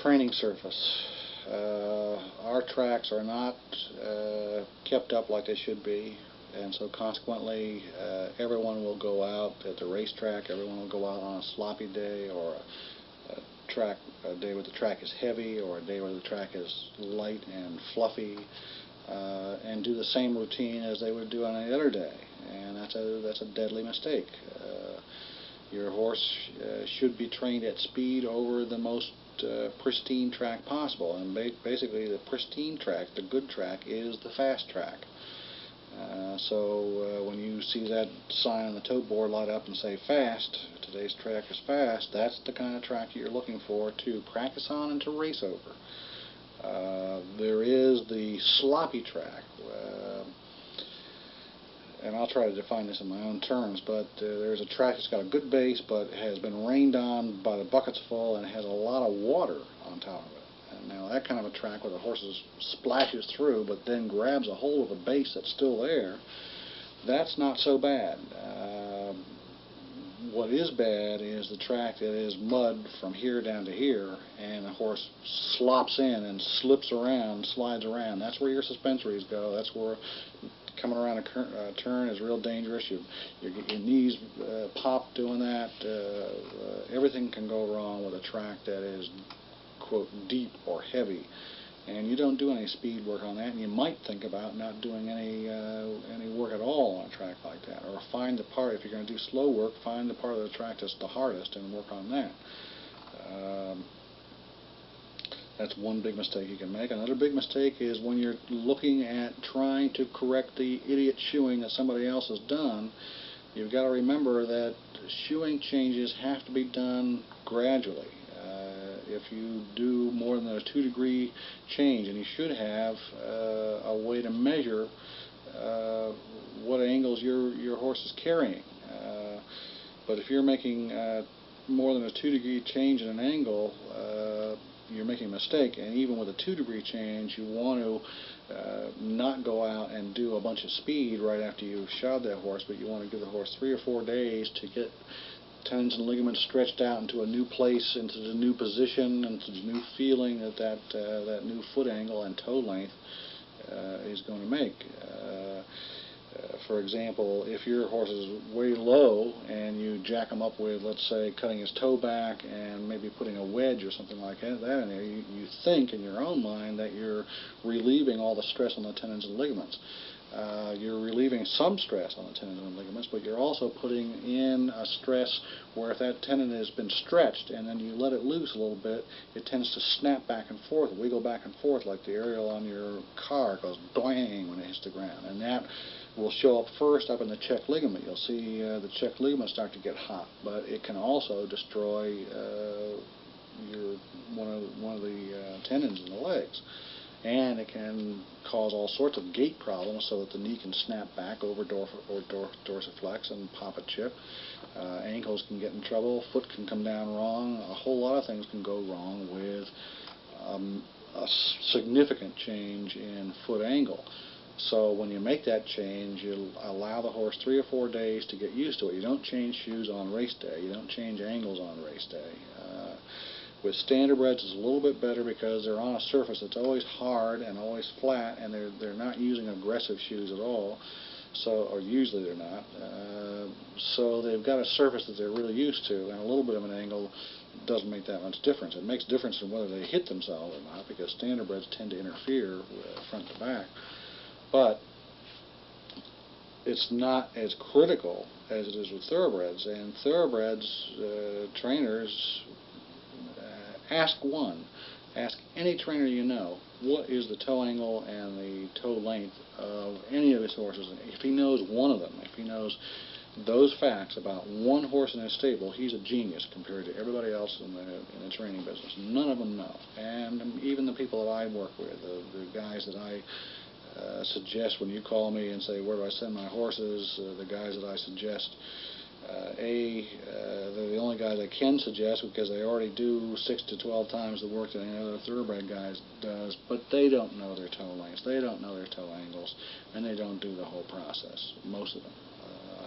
Training surface. Our tracks are not kept up like they should be, and so consequently everyone will go out at the racetrack, everyone will go out on a sloppy day, or a day where the track is heavy, or a day where the track is light and fluffy, and do the same routine as they would do on any other day, and that's a deadly mistake. Your horse should be trained at speed over the most pristine track possible, and basically the pristine track, the good track, is the fast track. So when you see that sign on the tote board light up and say fast, today's track is fast, that's the kind of track you're looking for to practice on and to race over. There is the sloppy track, and I'll try to define this in my own terms, but there's a track that's got a good base but has been rained on by the buckets full and has a lot of water on top of it. And now that kind of a track where the horse splashes through but then grabs a hold of a base that's still there, that's not so bad. What is bad is the track that is mud from here down to here, and the horse slops in and slips around, slides around. That's where your suspensories go. That's where coming around a turn is real dangerous. Your knees pop doing that. Everything can go wrong with a track that is, quote, deep or heavy. And you don't do any speed work on that, and you might think about not doing any work at all on a track like that. Or find the part, if you're going to do slow work, find the part of the track that's the hardest and work on that. That's one big mistake you can make. Another big mistake is when you're looking at trying to correct the idiot shoeing that somebody else has done, you've got to remember that shoeing changes have to be done gradually. If you do more than a 2-degree change, and you should have a way to measure what angles your horse is carrying. But if you're making more than a 2-degree change in an angle, you're making a mistake. And even with a 2-degree change, you want to not go out and do a bunch of speed right after you've shod that horse, but you want to give the horse 3 or 4 days tendons and ligaments stretched out into a new place, into the new position, into the new feeling that that new foot angle and toe length is going to make. For example, if your horse is way low and you jack him up with, let's say, cutting his toe back and maybe putting a wedge or something like that in there, you think in your own mind that you're relieving all the stress on the tendons and ligaments. You're relieving some stress on the tendons and ligaments, but you're also putting in a stress where if that tendon has been stretched and then you let it loose a little bit, it tends to snap back and forth, wiggle back and forth like the aerial on your car goes doing when it hits the ground. And that will show up first up in the check ligament. You'll see the check ligament start to get hot, but it can also destroy one of the tendons in the legs. And it can cause all sorts of gait problems so that the knee can snap back over dorsiflex and pop a chip. Ankles can get in trouble, foot can come down wrong, a whole lot of things can go wrong with a significant change in foot angle. So when you make that change, you allow the horse 3 or 4 days to get used to it. You don't change shoes on race day. You don't change angles on race day. With standardbreds, it's a little bit better because they're on a surface that's always hard and always flat, and they're not using aggressive shoes at all. So, or usually they're not. So they've got a surface that they're really used to, and a little bit of an angle doesn't make that much difference. It makes difference in whether they hit themselves or not, because standardbreds tend to interfere front to back. But it's not as critical as it is with thoroughbreds. And thoroughbreds trainers, ask any trainer you know, what is the toe angle and the toe length of any of his horses. If he knows one of them, if he knows those facts about one horse in his stable, he's a genius compared to everybody else in the training business. None of them know. And even the people that I work with, the guys that I suggest when you call me and say, where do I send my horses, the guys that I suggest, they're the only guys I can suggest because they already do 6 to 12 times the work that any other thoroughbred guy does, but they don't know their toe lengths, they don't know their toe angles, and they don't do the whole process, most of them.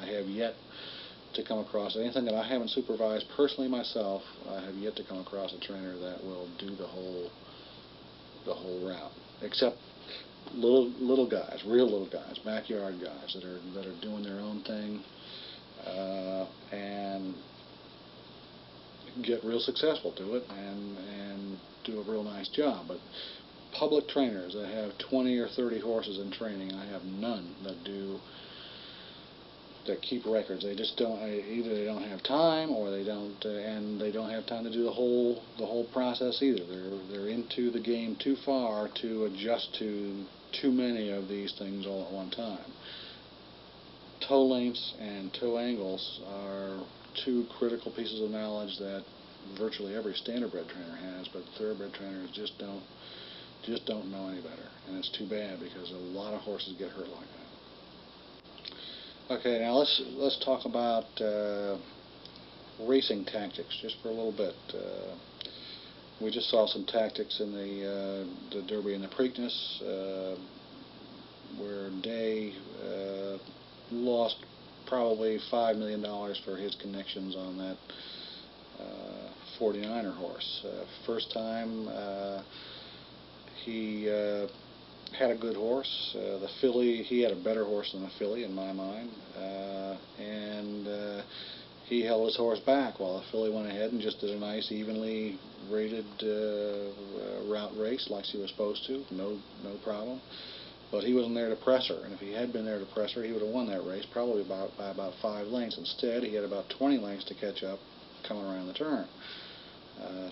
I have yet to come across anything that I haven't supervised personally myself. I have yet to come across a trainer that will do the whole route, except little guys, real little guys, backyard guys that are doing their own thing and get real successful to it and do a real nice job. But public trainers that have 20 or 30 horses in training, I have none that keep records. They just don't. Either they don't have time, or they don't, and they don't have time to do the whole process either. They're into the game too far to adjust to too many of these things all at one time. Toe lengths and toe angles are two critical pieces of knowledge that virtually every standardbred trainer has, but thoroughbred trainers just don't know any better, and it's too bad because a lot of horses get hurt like that. Okay, now let's talk about racing tactics just for a little bit. We just saw some tactics in the Derby and the Preakness where Day lost probably $5 million for his connections on that 49er horse. First time he had a good horse. The filly, he had a better horse than the filly in my mind, and he held his horse back while the filly went ahead and just did a nice evenly rated route race like she was supposed to, no problem. But he wasn't there to press her, and if he had been there to press her, he would have won that race probably by about 5 lengths. Instead, he had about 20 lengths to catch up coming around the turn.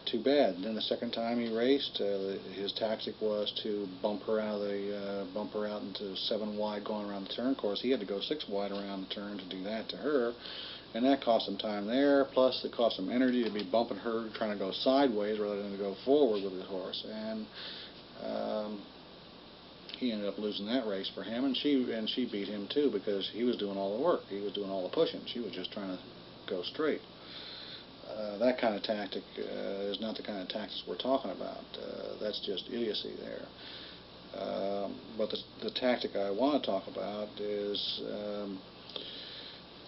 Too bad. And then the second time he raced, his tactic was to bump her out into 7 wide going around the turn. Of course, he had to go 6 wide around the turn to do that to her, and that cost him time there. Plus, it cost him energy to be bumping her, trying to go sideways rather than to go forward with his horse. And he ended up losing that race for him, and she beat him too because he was doing all the work. He was doing all the pushing. She was just trying to go straight. That kind of tactic is not the kind of tactics we're talking about. That's just idiocy there. But the tactic I want to talk about is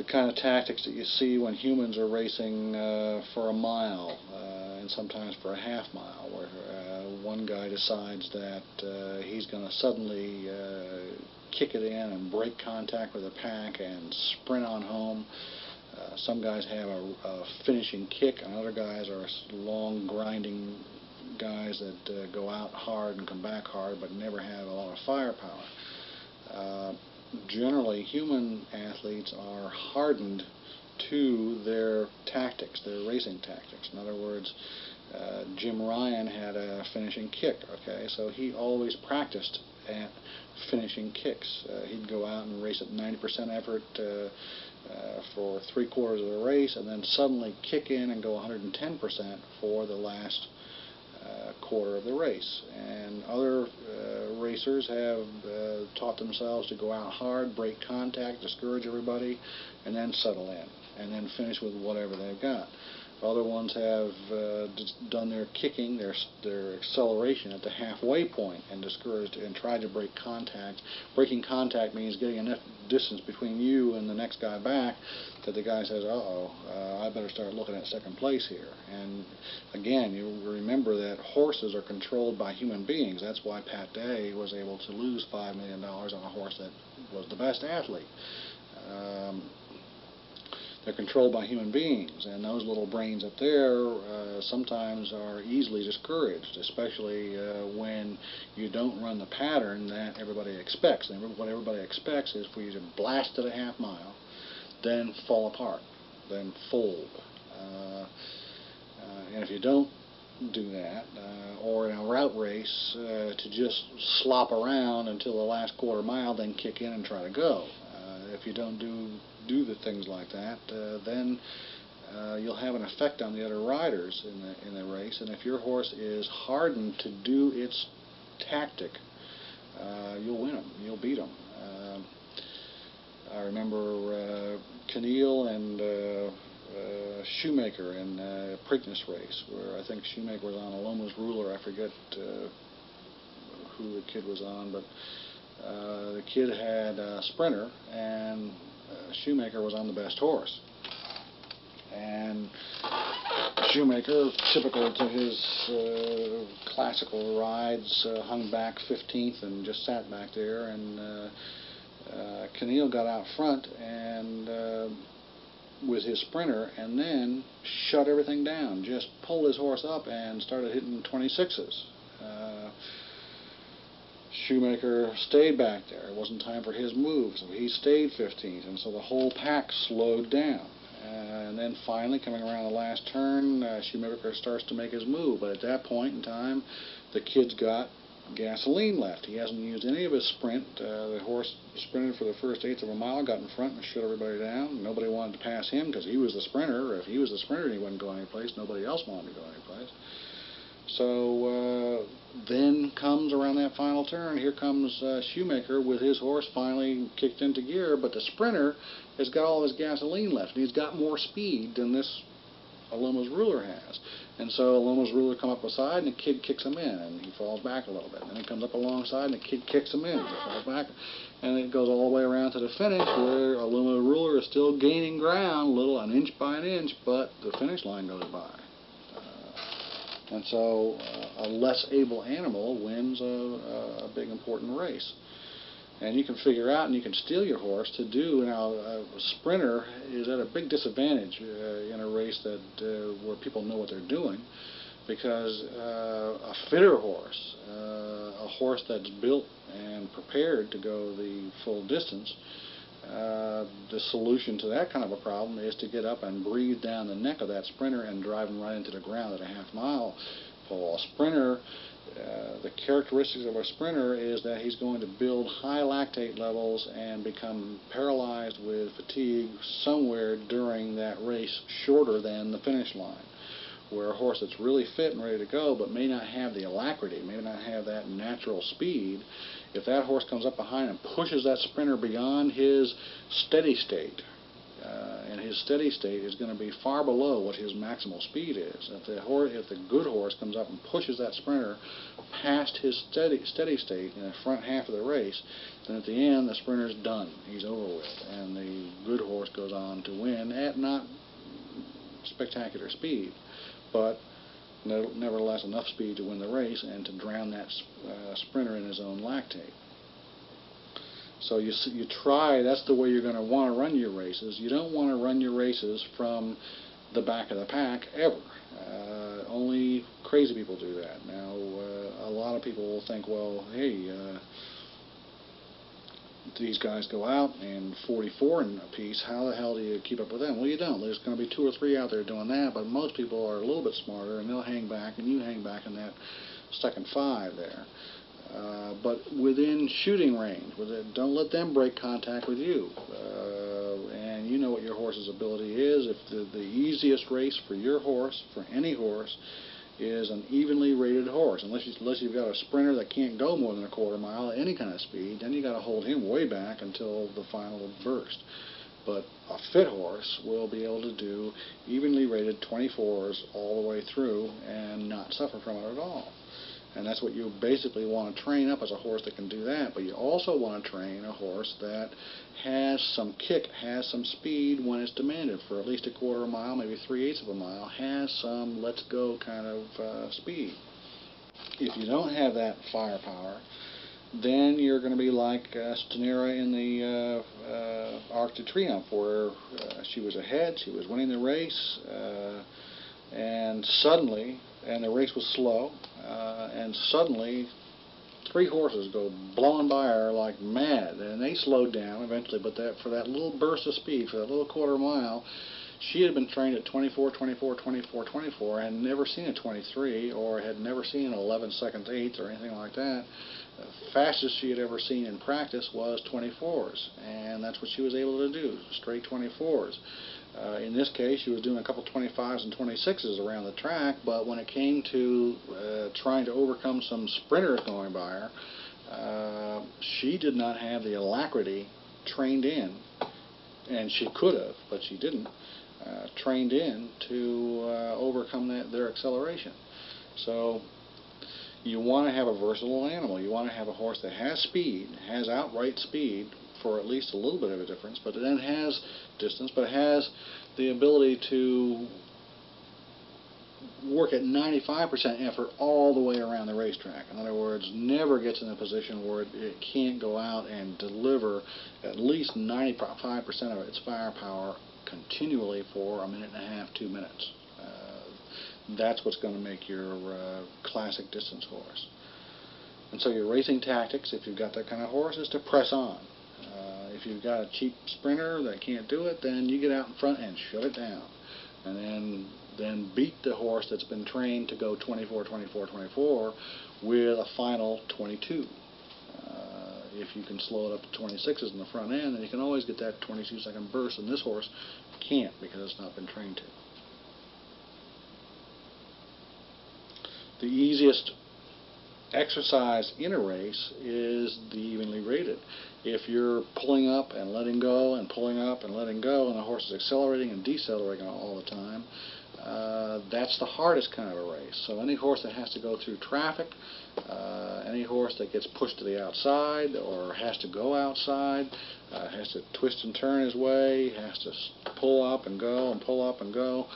the kind of tactics that you see when humans are racing for a mile and sometimes for a half mile, where one guy decides that he's going to suddenly kick it in and break contact with the pack and sprint on home. Some guys have a finishing kick, and other guys are long grinding guys that go out hard and come back hard but never have a lot of firepower. Generally, human athletes are hardened to their tactics, their racing tactics. In other words, Jim Ryan had a finishing kick, okay, so he always practiced at finishing kicks. He'd go out and race at 90% effort for 3/4 of the race, and then suddenly kick in and go 110% for the last quarter of the race. And other racers have taught themselves to go out hard, break contact, discourage everybody, and then settle in, and then finish with whatever they've got. Other ones have done their kicking, their acceleration at the halfway point and discouraged and tried to break contact. Breaking contact means getting enough distance between you and the next guy back that the guy says, uh-oh, I better start looking at second place here. And again, you remember that horses are controlled by human beings. That's why Pat Day was able to lose $5 million on a horse that was the best athlete. They're controlled by human beings, and those little brains up there sometimes are easily discouraged, especially when you don't run the pattern that everybody expects. And what everybody expects is for you to blast at a half mile, then fall apart, then fold. And if you don't do that, or in a route race, to just slop around until the last quarter mile, then kick in and try to go. If you don't do the things like that, then you'll have an effect on the other riders in the race. And if your horse is hardened to do its tactic, you'll win them. You'll beat them. I remember Keneal and Shoemaker in a Preakness race, where I think Shoemaker was on a Loma's Ruler. I forget who the kid was on, but the kid had a Sprinter, and Shoemaker was on the best horse. And Shoemaker, typical to his classical rides, hung back 15th and just sat back there, and Keneal got out front and with his Sprinter, and then shut everything down, just pulled his horse up and started hitting 26s. Shoemaker stayed back there. It wasn't time for his move, so he stayed 15th, and so the whole pack slowed down. And then finally, coming around the last turn, Shoemaker starts to make his move, but at that point in time, the kid's got gasoline left. He hasn't used any of his sprint. The horse sprinted for the first 1/8 of a mile, got in front and shut everybody down. Nobody wanted to pass him because he was the sprinter. If he was the sprinter and he wasn't going anyplace, nobody else wanted to go anyplace. So then comes around that final turn, here comes Shoemaker with his horse finally kicked into gear, but the Sprinter has got all his gasoline left, and he's got more speed than this Loma's Ruler has. And so Loma's Ruler come up beside, and the kid kicks him in, and he falls back a little bit. And then he comes up alongside, and the kid kicks him in, and he falls back. And it goes all the way around to the finish, where Loma's Ruler is still gaining ground, an inch by an inch, but the finish line goes by. And so a less able animal wins a big important race. And you can figure out and you can steal your horse to do. Now, a Sprinter is at a big disadvantage in a race where people know what they're doing, because a fitter horse, a horse that's built and prepared to go the full distance, the solution to that kind of a problem is to get up and breathe down the neck of that Sprinter and drive him right into the ground at a half-mile pole. A Sprinter, the characteristics of a Sprinter is that he's going to build high lactate levels and become paralyzed with fatigue somewhere during that race shorter than the finish line. Where a horse that's really fit and ready to go but may not have the alacrity, may not have that natural speed, if that horse comes up behind and pushes that Sprinter beyond his steady state, and his steady state is going to be far below what his maximal speed is. If the good horse comes up and pushes that sprinter past his steady state in the front half of the race, then at the end the sprinter's done. He's over with, and the good horse goes on to win at not spectacular speed, but nevertheless enough speed to win the race and to drown that sprinter in his own lactate. So you try, that's the way you're going to want to run your races. You don't want to run your races from the back of the pack ever. Only crazy people do that. Now, a lot of people will think, well, hey, these guys go out in 44 in a piece, how the hell do you keep up with them? Well, you don't. There's going to be 2 or 3 out there doing that, but most people are a little bit smarter, and they'll hang back, and you hang back in that second 5 there. But within shooting range, don't let them break contact with you. And you know what your horse's ability is. If the easiest race for your horse, for any horse, is an evenly rated horse, unless you've got a sprinter that can't go more than a quarter mile at any kind of speed, then you got to hold him way back until the final burst. But a fit horse will be able to do evenly rated 24s all the way through and not suffer from it at all. And that's what you basically want to train up as a horse that can do that. But you also want to train a horse that has some kick, has some speed when it's demanded for at least a quarter mile, maybe 3/8 of a mile, has some let's go kind of speed. If you don't have that firepower, then you're going to be like Stenera in the Arc de Triomphe, where she was ahead, she was winning the race, and the race was slow, and suddenly 3 horses go blowing by her like mad, and they slowed down eventually, but for that little burst of speed, for that little quarter mile, she had been trained at 24, 24, 24, 24, and never seen a 23, or had never seen an 11 seconds 8 or anything like that. The fastest she had ever seen in practice was 24s, and that's what she was able to do, straight 24s. In this case, she was doing a couple 25s and 26s around the track, but when it came to trying to overcome some sprinters going by her, she did not have the alacrity trained in, and she could have, but she didn't, trained in to overcome their acceleration. So you want to have a versatile animal. You want to have a horse that has speed, has outright speed for at least a little bit of a difference, but it then has distance, but has the ability to work at 95% effort all the way around the racetrack. In other words, never gets in a position where it can't go out and deliver at least 95% of its firepower continually for 1.5 minutes, 2 minutes. That's what's going to make your classic distance horse. And so your racing tactics, if you've got that kind of horse, is to press on. If you've got a cheap sprinter that can't do it, then you get out in front and shut it down. And then beat the horse that's been trained to go 24, 24, 24 with a final 22. If you can slow it up to 26s in the front end, then you can always get that 22-second burst, and this horse can't because it's not been trained to. The easiest exercise in a race is the evenly rated. If you're pulling up and letting go and pulling up and letting go, and the horse is accelerating and decelerating all the time, that's the hardest kind of a race. So any horse that has to go through traffic, any horse that gets pushed to the outside or has to go outside, has to twist and turn his way, has to pull up and go and pull up and go,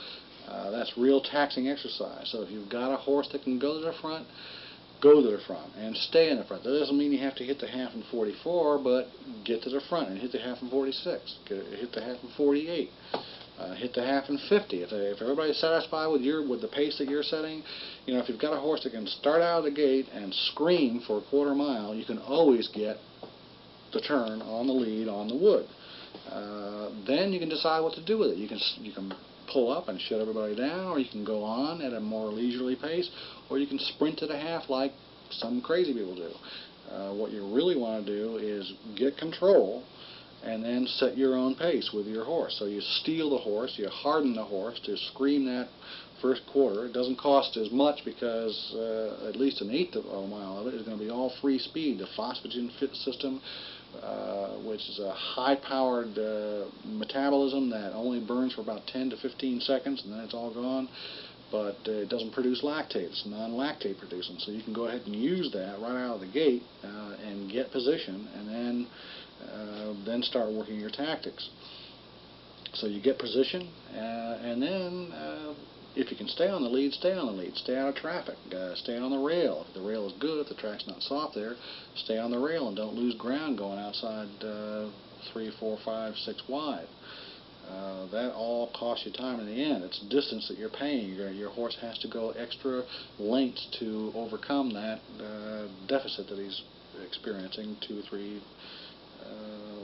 that's real taxing exercise. So if you've got a horse that can go to the front, go to the front and stay in the front. That doesn't mean you have to hit the half in 44, but get to the front and hit the half in 46, hit the half in 48, hit the half in 50. If everybody's satisfied with the pace that you're setting, if you've got a horse that can start out of the gate and scream for a quarter mile, you can always get the turn on the lead on the wood. Then you can decide what to do with it. You can pull up and shut everybody down, or you can go on at a more leisurely pace, or you can sprint to the half like some crazy people do. What you really want to do is get control and then set your own pace with your horse. So you steel the horse, you harden the horse to scream that first quarter. It doesn't cost as much because at least 1/8 of a mile of it is going to be all free speed. The phosphagen fit system which is a high-powered metabolism that only burns for about 10 to 15 seconds, and then it's all gone. But it doesn't produce lactate. It's non-lactate producing. So you can go ahead and use that right out of the gate and get position, and then start working your tactics. So you get position, and then if you can stay on the lead, stay on the lead. Stay out of traffic. Stay on the rail. If the rail is good, if the track's not soft there, stay on the rail and don't lose ground going outside 3, 4, 5, 6 wide. That all costs you time in the end. It's distance that you're paying. Your horse has to go extra lengths to overcome that deficit that he's experiencing 2 or 3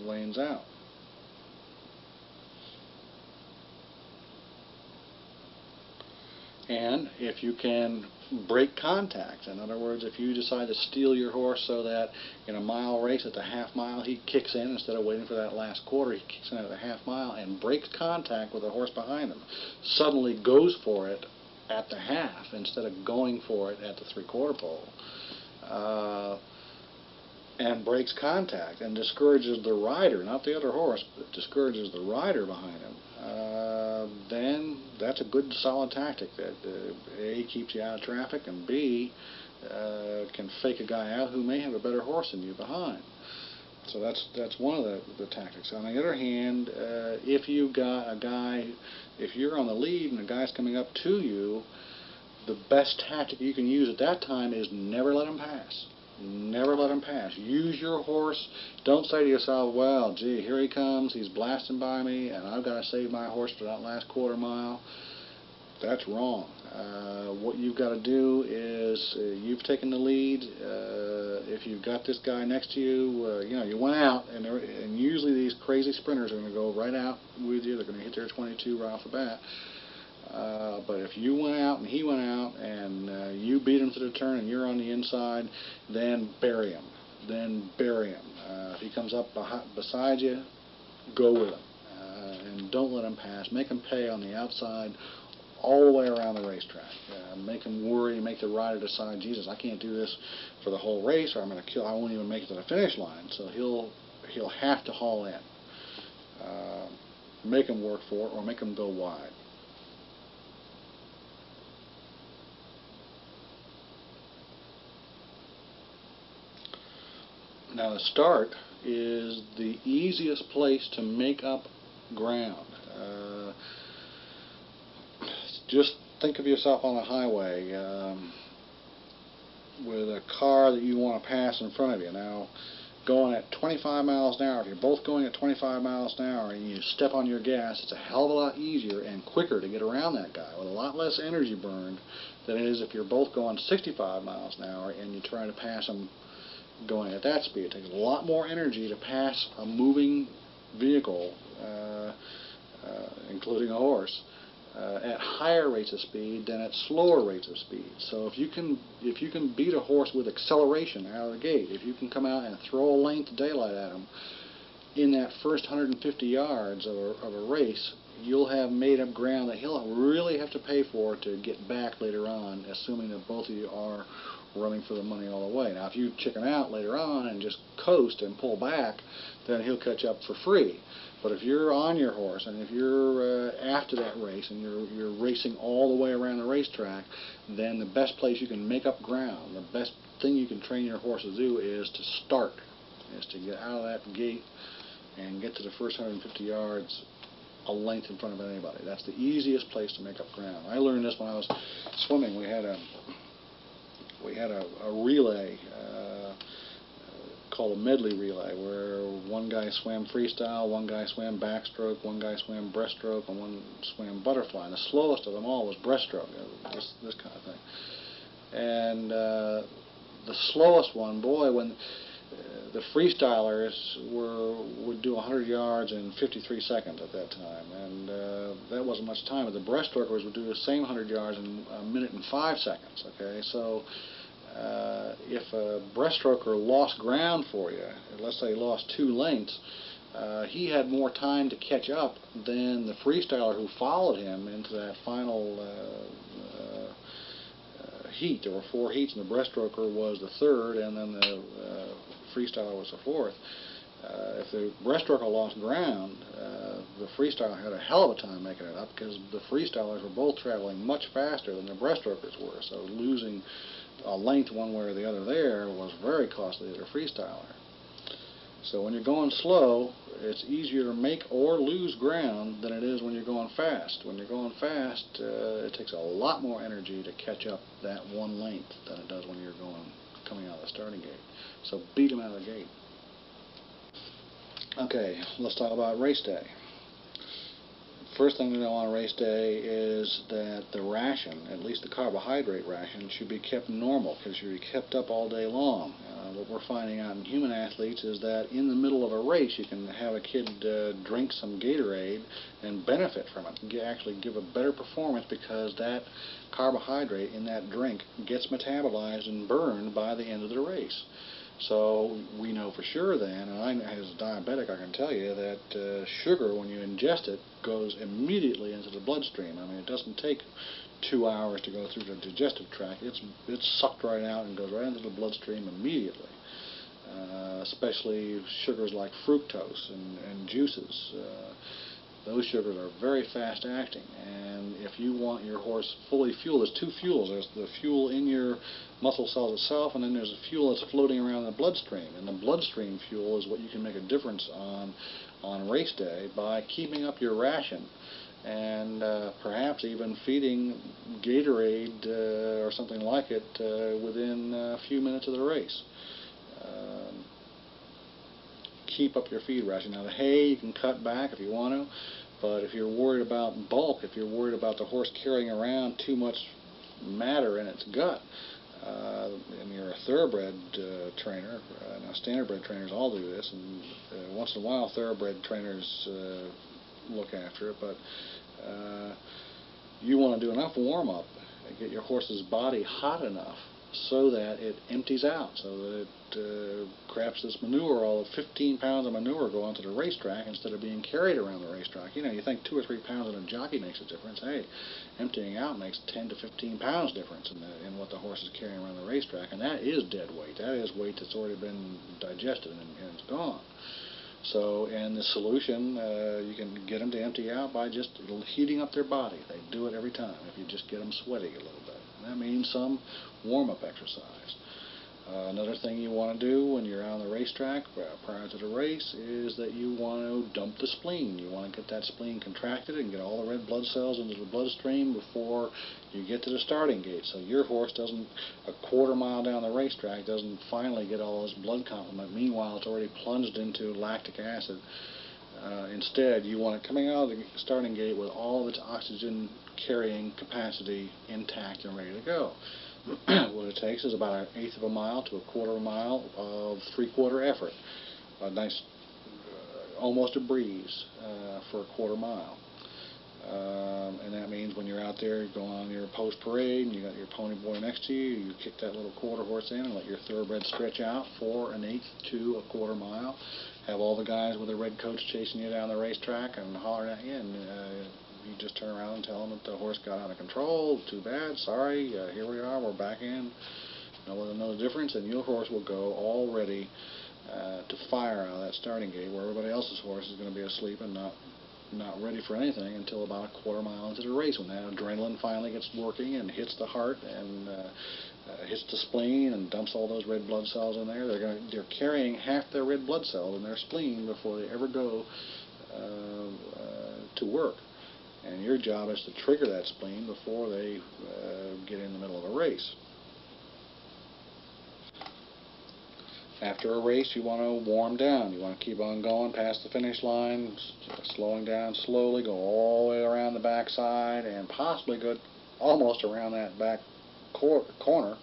lanes out. And if you can break contact, in other words, if you decide to steal your horse so that in a mile race at the half mile he kicks in instead of waiting for that last quarter, he kicks in at the half mile and breaks contact with the horse behind him, suddenly goes for it at the half instead of going for it at the 3/4 pole, and breaks contact and discourages the rider, not the other horse, but discourages the rider behind him, then that's a good solid tactic that A, keeps you out of traffic, and B, can fake a guy out who may have a better horse than you behind. So that's one of the tactics. On the other hand, if you've got a guy, if you're on the lead and a guy's coming up to you, the best tactic you can use at that time is never let him pass. Never let him pass. Use your horse. Don't say to yourself, well, gee, here he comes, he's blasting by me, and I've got to save my horse for that last quarter mile. That's wrong. What you've got to do is, you've taken the lead. If you've got this guy next to you, you went out, and usually these crazy sprinters are going to go right out with you. They're going to hit their 22 right off the bat. But if you went out and he went out and you beat him to the turn and you're on the inside, then bury him. Then bury him. If he comes up beside you, go with him. And don't let him pass. Make him pay on the outside all the way around the racetrack. Make him worry. Make the rider decide, Jesus, I can't do this for the whole race, or I won't even make it to the finish line. So he'll have to haul in. Make him work for it, or make him go wide. Now the start is the easiest place to make up ground. Just think of yourself on a highway with a car that you want to pass in front of you. Now, going at 25 miles an hour, if you're both going at 25 miles an hour and you step on your gas, it's a hell of a lot easier and quicker to get around that guy with a lot less energy burned than it is if you're both going 65 miles an hour and you try to pass him going at that speed. It takes a lot more energy to pass a moving vehicle, including a horse, at higher rates of speed than at slower rates of speed. So if you can beat a horse with acceleration out of the gate, if you can come out and throw a length of daylight at him in that first 150 yards of a race, you'll have made up ground that he'll really have to pay for to get back later on, assuming that both of you are running for the money all the way. Now, if you chicken out later on and just coast and pull back, then he'll catch up for free. But if you're on your horse and if you're after that race and you're racing all the way around the racetrack, then the best place you can make up ground, the best thing you can train your horse to do is to start, is to get out of that gate and get to the first 150 yards a length in front of anybody. That's the easiest place to make up ground. I learned this when I was swimming. We had a relay called a medley relay, where one guy swam freestyle, one guy swam backstroke, one guy swam breaststroke, and one swam butterfly. And the slowest of them all was breaststroke, this kind of thing. And the slowest one, boy, when the freestylers would do 100 yards in 53 seconds at that time, and that wasn't much time. But the breaststrokers would do the same 100 yards in a minute and 5 seconds. Okay, so if a breaststroker lost ground for you, let's say he lost 2 lengths, he had more time to catch up than the freestyler who followed him into that final heat. There were 4 heats, and the breaststroker was the 3rd, and then the freestyler was the 4th. If the breaststroke lost ground, the freestyler had a hell of a time making it up because the freestylers were both traveling much faster than the breaststrokers were. So losing a length one way or the other there was very costly to the freestyler. So when you're going slow, it's easier to make or lose ground than it is when you're going fast. When you're going fast, it takes a lot more energy to catch up that one length than it does when you're coming out of the starting gate. So beat them out of the gate. Okay, let's talk about race day. First thing to know on race day is that the ration, at least the carbohydrate ration, should be kept normal because should be kept up all day long. What we're finding out in human athletes is that in the middle of a race you can have a kid drink some Gatorade and benefit from it, actually give a better performance because that carbohydrate in that drink gets metabolized and burned by the end of the race. So we know for sure then, and as a diabetic I can tell you that sugar, when you ingest it, goes immediately into the bloodstream. I mean, it doesn't take 2 hours to go through the digestive tract. It's sucked right out and goes right into the bloodstream immediately. Especially sugars like fructose and juices. Those sugars are very fast acting, and if you want your horse fully fueled, there's two fuels. There's the fuel in your muscle cells itself, and then there's a fuel that's floating around in the bloodstream. And the bloodstream fuel is what you can make a difference on race day by keeping up your ration and perhaps even feeding Gatorade or something like it within a few minutes of the race. Keep up your feed ration. Now the hay you can cut back if you want to, but if you're worried about bulk, if you're worried about the horse carrying around too much matter in its gut, and you're a thoroughbred trainer, now standardbred trainers all do this, and once in a while thoroughbred trainers look after it, but you want to do enough warm-up and get your horse's body hot enough so that it empties out, so that it craps this manure, all of 15 pounds of manure go onto the racetrack instead of being carried around the racetrack. You know, you think 2 or 3 pounds in a jockey makes a difference. Hey, emptying out makes 10 to 15 pounds difference in what the horse is carrying around the racetrack, and that is dead weight. That is weight that's already been digested and it's gone. So, and the solution, you can get them to empty out by just heating up their body. They do it every time if you just get them sweating a little bit. And that means some warm-up exercise. Another thing you want to do when you're on the racetrack prior to the race is that you want to dump the spleen. You want to get that spleen contracted and get all the red blood cells into the bloodstream before you get to the starting gate. So your horse doesn't, a quarter mile down the racetrack, doesn't finally get all this blood complement. Meanwhile, it's already plunged into lactic acid. Instead, you want it coming out of the starting gate with all of its oxygen carrying capacity intact and ready to go. What it takes is about 1/8 of a mile to 1/4 of a mile of 3/4 effort. A nice, almost a breeze for 1/4 mile. And that means when you're out there going on your post parade and you got your pony boy next to you, you kick that little quarter horse in and let your thoroughbred stretch out for 1/8 to 1/4 mile. Have all the guys with their red coats chasing you down the racetrack and hollering at you, and you just turn around and tell them that the horse got out of control. Too bad, sorry, here we are, we're back in. No difference, and your horse will go all ready to fire out of that starting gate, where everybody else's horse is going to be asleep and not ready for anything until about 1/4 mile into the race, when that adrenaline finally gets working and hits the heart and hits the spleen and dumps all those red blood cells in there. They're carrying half their red blood cells in their spleen before they ever go to work. And your job is to trigger that spleen before they get in the middle of a race. After a race, you want to warm down. You want to keep on going past the finish line, slowing down slowly, go all the way around the backside, and possibly go almost around that back corner,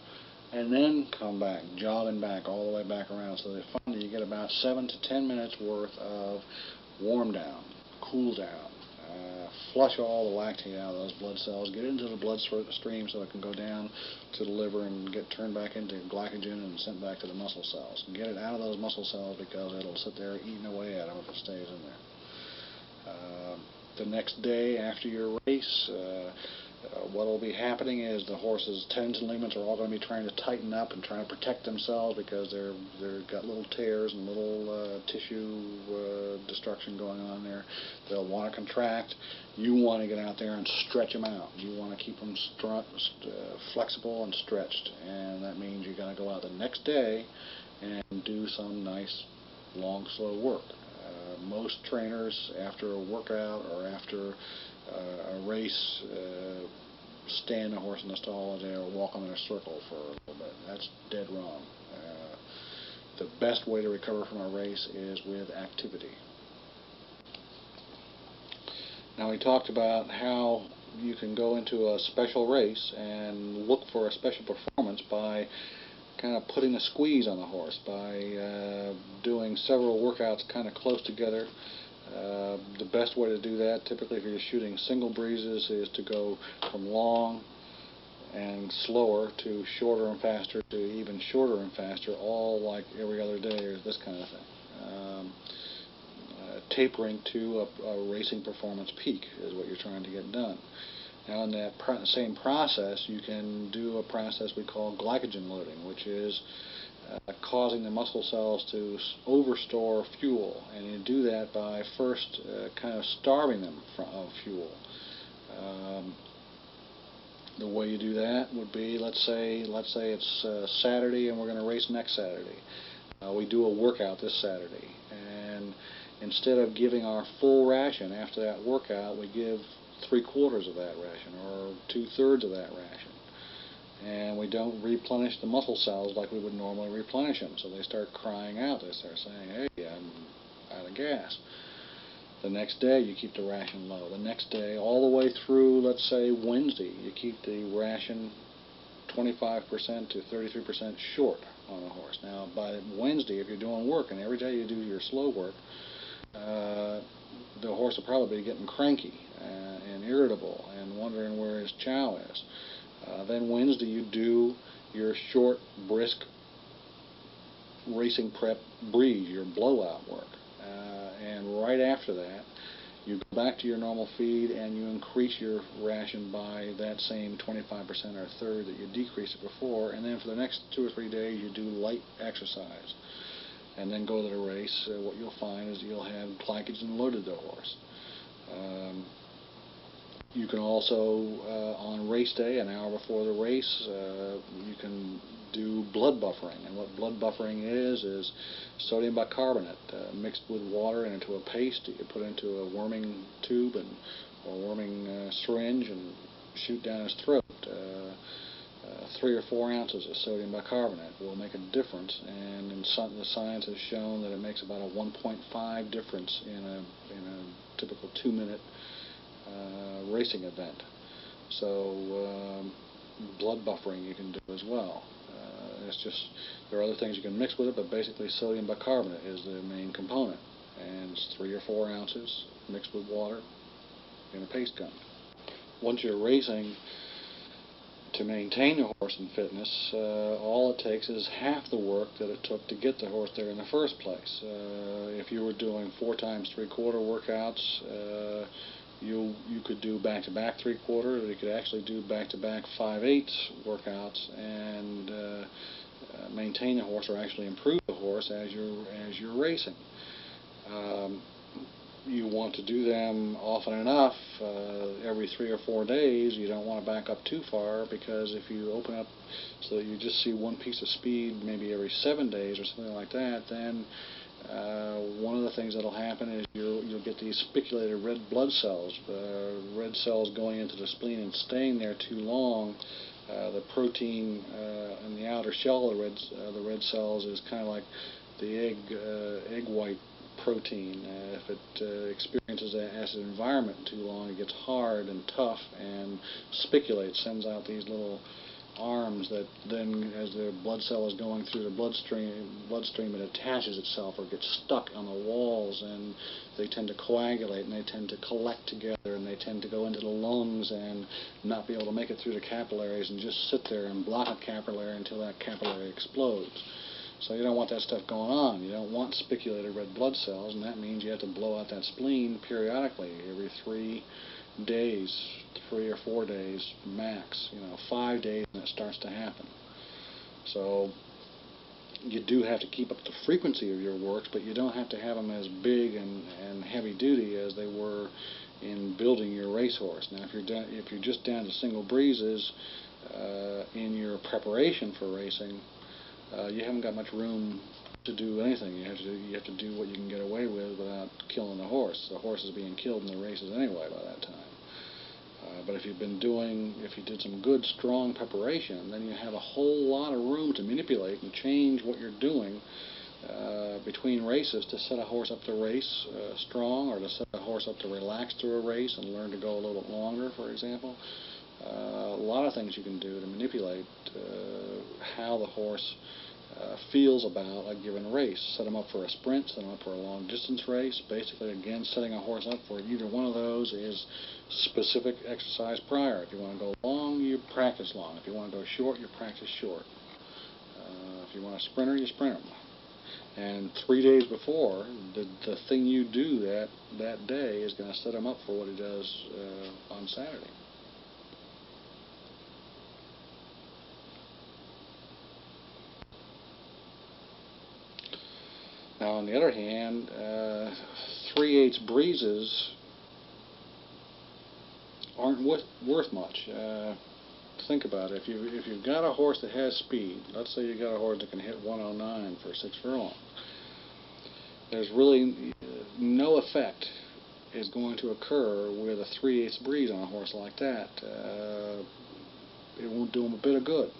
and then come back, jogging back all the way back around. So they find that you get about 7 to 10 minutes worth of warm down, cool down. Flush all the lactate out of those blood cells, get into the bloodstream so it can go down to the liver and get turned back into glycogen and sent back to the muscle cells. Get it out of those muscle cells because it'll sit there eating away at them if it stays in there. The next day after your race, What will be happening is the horse's tendons and ligaments are all going to be trying to tighten up and trying to protect themselves because they've got little tears and little tissue destruction going on there. They'll want to contract. You want to get out there and stretch them out. You want to keep them flexible and stretched, and that means you're going to go out the next day and do some nice long slow work. Most trainers, after a workout or after a race, stand a horse in the stall all day or walk them in a circle for a little bit. That's dead wrong. The best way to recover from a race is with activity. Now, we talked about how you can go into a special race and look for a special performance by kind of putting a squeeze on the horse, by doing several workouts kind of close together. The best way to do that, typically if you're shooting single breezes, is to go from long and slower to shorter and faster to even shorter and faster, all like every other day or this kind of thing. Tapering to a racing performance peak is what you're trying to get done. Now, in that same process, you can do a process we call glycogen loading, which is causing the muscle cells to overstore fuel, and you do that by first kind of starving them of fuel. The way you do that would be, let's say it's Saturday and we're going to race next Saturday. We do a workout this Saturday, and instead of giving our full ration after that workout, we give 3/4 of that ration or 2/3 of that ration, and we don't replenish the muscle cells like we would normally replenish them. So they start crying out. They start saying, "Hey, I'm out of gas." The next day you keep the ration low. The next day, all the way through, let's say Wednesday, you keep the ration 25% to 33% short on a horse. Now, by Wednesday, if you're doing work, and every day you do your slow work, the horse will probably be getting cranky and irritable and wondering where his chow is. Then Wednesday you do your short, brisk racing prep breeze, your blowout work. And right after that, you go back to your normal feed and you increase your ration by that same 25% or a third that you decreased it before. And then for the next 2 or 3 days, you do light exercise. And then go to the race. What you'll find is you'll have glycogen loaded the horse. You can also, on race day, an hour before the race, you can do blood buffering. And what blood buffering is sodium bicarbonate mixed with water and into a paste that you put into a worming tube or a worming syringe and shoot down his throat. 3 or 4 ounces of sodium bicarbonate will make a difference, and the science has shown that it makes about a 1.5 difference in a typical 2-minute racing event. So blood buffering you can do as well. There are other things you can mix with it, but basically sodium bicarbonate is the main component, and it's 3 or 4 ounces mixed with water in a paste gun. Once you're racing, to maintain the horse in fitness, all it takes is half the work that it took to get the horse there in the first place. If you were doing 4 times 3/4 workouts, you could do back-to-back 3/4, or you could actually do back-to-back 5/8 workouts and maintain the horse, or actually improve the horse as you're racing. You want to do them often enough, every 3 or 4 days. You don't want to back up too far, because if you open up so that you just see one piece of speed maybe every 7 days or something like that, then one of the things that will happen is you'll get these spiculated red blood cells, red cells going into the spleen and staying there too long. The protein in the outer shell of the red cells is kind of like the egg white protein. If it experiences that acid environment too long, it gets hard and tough and spiculates, sends out these little arms that then, as the blood cell is going through the bloodstream, it attaches itself or gets stuck on the walls, and they tend to coagulate, and they tend to collect together, and they tend to go into the lungs and not be able to make it through the capillaries and just sit there and block a capillary until that capillary explodes. So you don't want that stuff going on. You don't want spiculated red blood cells, and that means you have to blow out that spleen periodically, every 3 days, 3 or 4 days max, 5 days, and it starts to happen. So you do have to keep up the frequency of your works, but you don't have to have them as big and heavy duty as they were in building your racehorse. Now, if you're just down to single breezes in your preparation for racing, you haven't got much room to do anything. You have to do what you can get away with without killing the horse. The horse is being killed in the races anyway by that time. But if you did some good, strong preparation, then you have a whole lot of room to manipulate and change what you're doing between races to set a horse up to race strong, or to set a horse up to relax through a race and learn to go a little bit longer, for example. A lot of things you can do to manipulate how the horse feels about a given race. Set them up for a sprint, set them up for a long distance race. Basically, again, setting a horse up for either one of those is specific exercise prior. If you want to go long, you practice long. If you want to go short, you practice short. If you want a sprinter, you sprint them. And 3 days before, the thing you do that day is going to set him up for what he does on Saturday. Now, on the other hand, 3/8 breezes aren't worth much. Think about it. If you've got a horse that has speed, let's say you've got a horse that can hit 109 for 6 furlong, there's really no effect is going to occur with a 3/8 breeze on a horse like that. It won't do him a bit of good.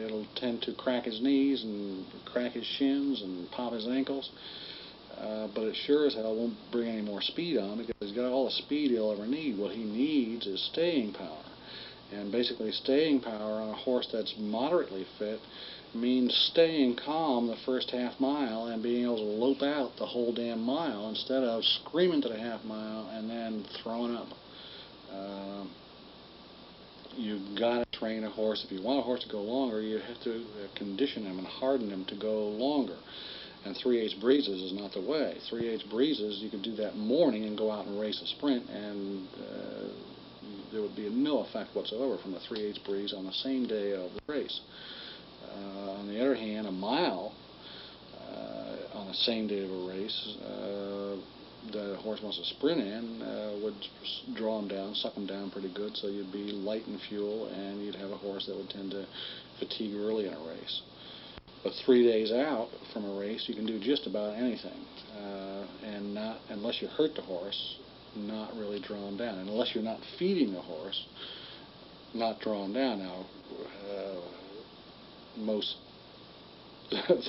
It'll tend to crack his knees and crack his shins and pop his ankles, but it sure as hell won't bring any more speed on, because he's got all the speed he'll ever need. What he needs is staying power, and basically staying power on a horse that's moderately fit means staying calm the first half mile and being able to lope out the whole damn mile instead of screaming to the half mile and then throwing up. You've got to train a horse. If you want a horse to go longer, you have to condition him and harden him to go longer. And 3/8 breezes is not the way. 3/8 breezes, you could do that morning and go out and race a sprint, and there would be no effect whatsoever from the 3/8 breeze on the same day of the race. On the other hand, a mile on the same day of a race that a horse wants to sprint in would draw him down, suck him down pretty good, so you'd be light in fuel, and you'd have a horse that would tend to fatigue early in a race. But 3 days out from a race, you can do just about anything, and not, unless you hurt the horse, not really draw him down. And unless you're not feeding the horse, not draw him down. Now, most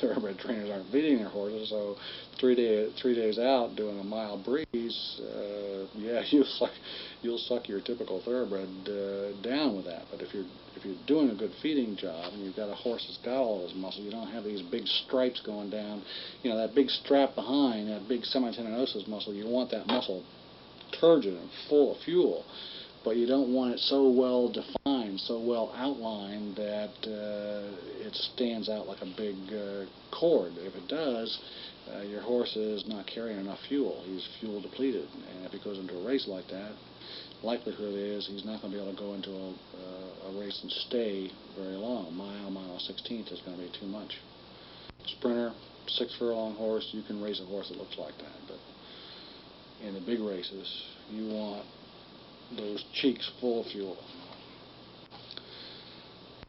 thoroughbred trainers aren't feeding their horses, so 3 days out doing a mile breeze, yeah, you'll suck your typical thoroughbred down with that. But if you're doing a good feeding job and you've got a horse that's got all those muscle, you don't have these big stripes going down, that big strap behind, that big semitendinosus muscle. You want that muscle turgid and full of fuel, but you don't want it so well defined, so well outlined that it stands out like a big cord. If it does, your horse is not carrying enough fuel. He's fuel depleted, and if he goes into a race like that, likelihood is he's not going to be able to go into a race and stay very long. Mile 16th is going to be too much. Sprinter, 6 furlong horse, you can race a horse that looks like that, but in the big races, you want those cheeks full of fuel.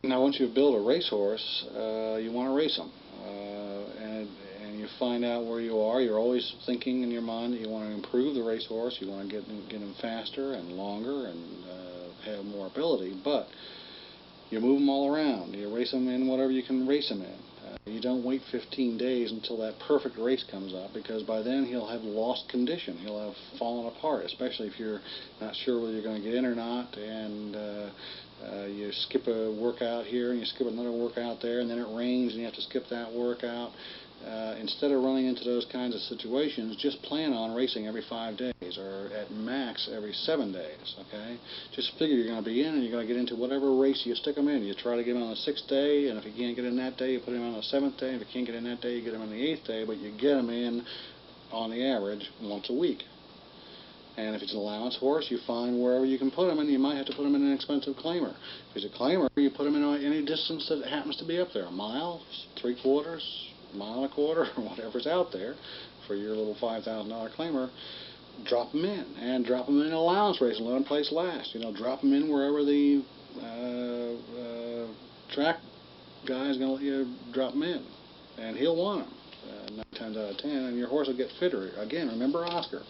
Now, once you've built a racehorse, you want to race them, and you find out where you are. You're always thinking in your mind that you want to improve the racehorse. You want to get him faster and longer and have more ability, but you move them all around. You race them in whatever you can race them in. You don't wait 15 days until that perfect race comes up, because by then he'll have lost condition. He'll have fallen apart, especially if you're not sure whether you're going to get in or not, and you skip a workout here and you skip another workout there, and then it rains and you have to skip that workout. Instead of running into those kinds of situations, just plan on racing every 5 days, or at max every 7 days, okay? Just figure you're going to be in and you're going to get into whatever race you stick him in. You try to get him on the 6th day, and if you can't get in that day, you put him on the 7th day. If you can't get in that day, you get him on the 8th day, but you get him in, on the average, once a week. And if it's an allowance horse, you find wherever you can put him, and you might have to put him in an expensive claimer. If he's a claimer, you put him in any distance that happens to be up there, a mile, 3/4, a mile and a quarter, or whatever's out there for your little $5,000 claimer. Drop them in, and drop them in an allowance race and let them place last. You know, drop them in wherever the track guy is going to let you drop them in, and he'll want them 9 times out of 10, and your horse will get fitter. Again, remember Oscar.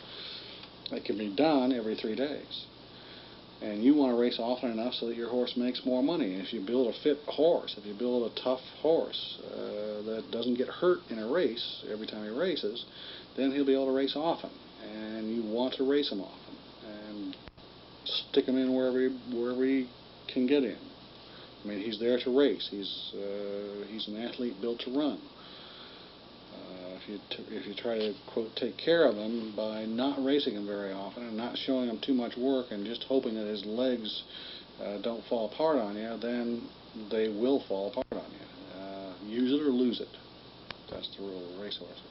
It can be done every 3 days, and you want to race often enough so that your horse makes more money. And if you build a fit horse, if you build a tough horse that doesn't get hurt in a race every time he races, then he'll be able to race often. And you want to race him often, and stick him in wherever he can get in. I mean, he's there to race. He's an athlete built to run. If you try to, quote, take care of him by not racing him very often and not showing him too much work and just hoping that his legs don't fall apart on you, then they will fall apart on you. Use it or lose it. That's the rule of racehorses.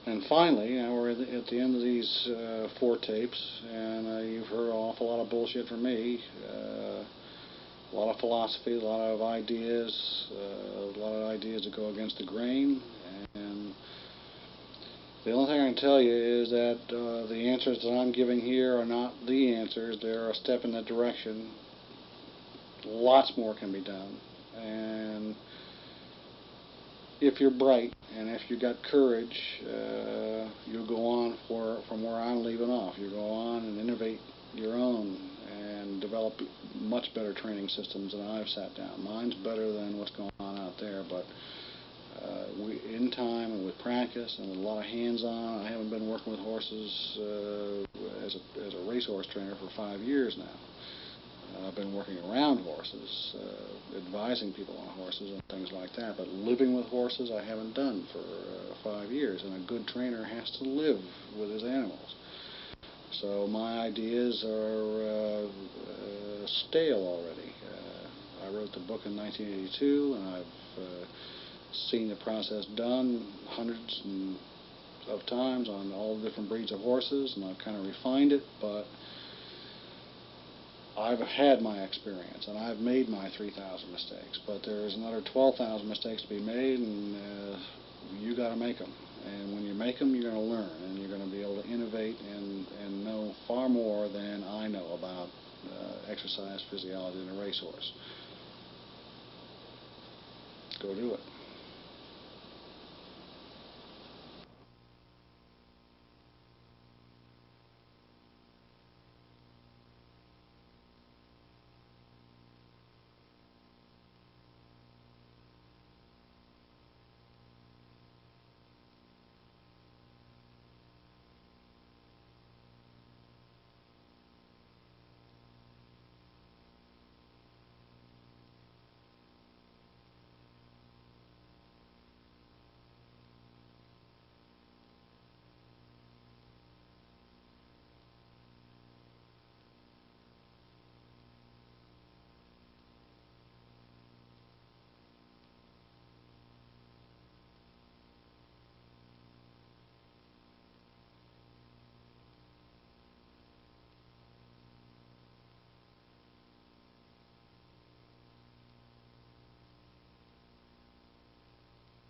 And finally, we're at the end of these 4 tapes, and you've heard an awful lot of bullshit from me. A lot of philosophy, a lot of ideas, that go against the grain. And the only thing I can tell you is that the answers that I'm giving here are not the answers. They're a step in that direction. Lots more can be done. And if you're bright and if you've got courage, you'll go on from where I'm leaving off. You'll go on and innovate your own and develop much better training systems than I've sat down. Mine's better than what's going on out there, but in time and with practice and with a lot of hands-on. I haven't been working with horses as a racehorse trainer for 5 years now. I've been working around horses, advising people on horses and things like that, but living with horses I haven't done for 5 years, and a good trainer has to live with his animals. So my ideas are stale already. I wrote the book in 1982, and I've seen the process done hundreds of times on all different breeds of horses, and I've kind of refined it, but I've had my experience, and I've made my 3,000 mistakes, but there's another 12,000 mistakes to be made, and you got to make them. And when you make them, you're going to learn, and you're going to be able to innovate and know far more than I know about exercise physiology in a racehorse. Go do it.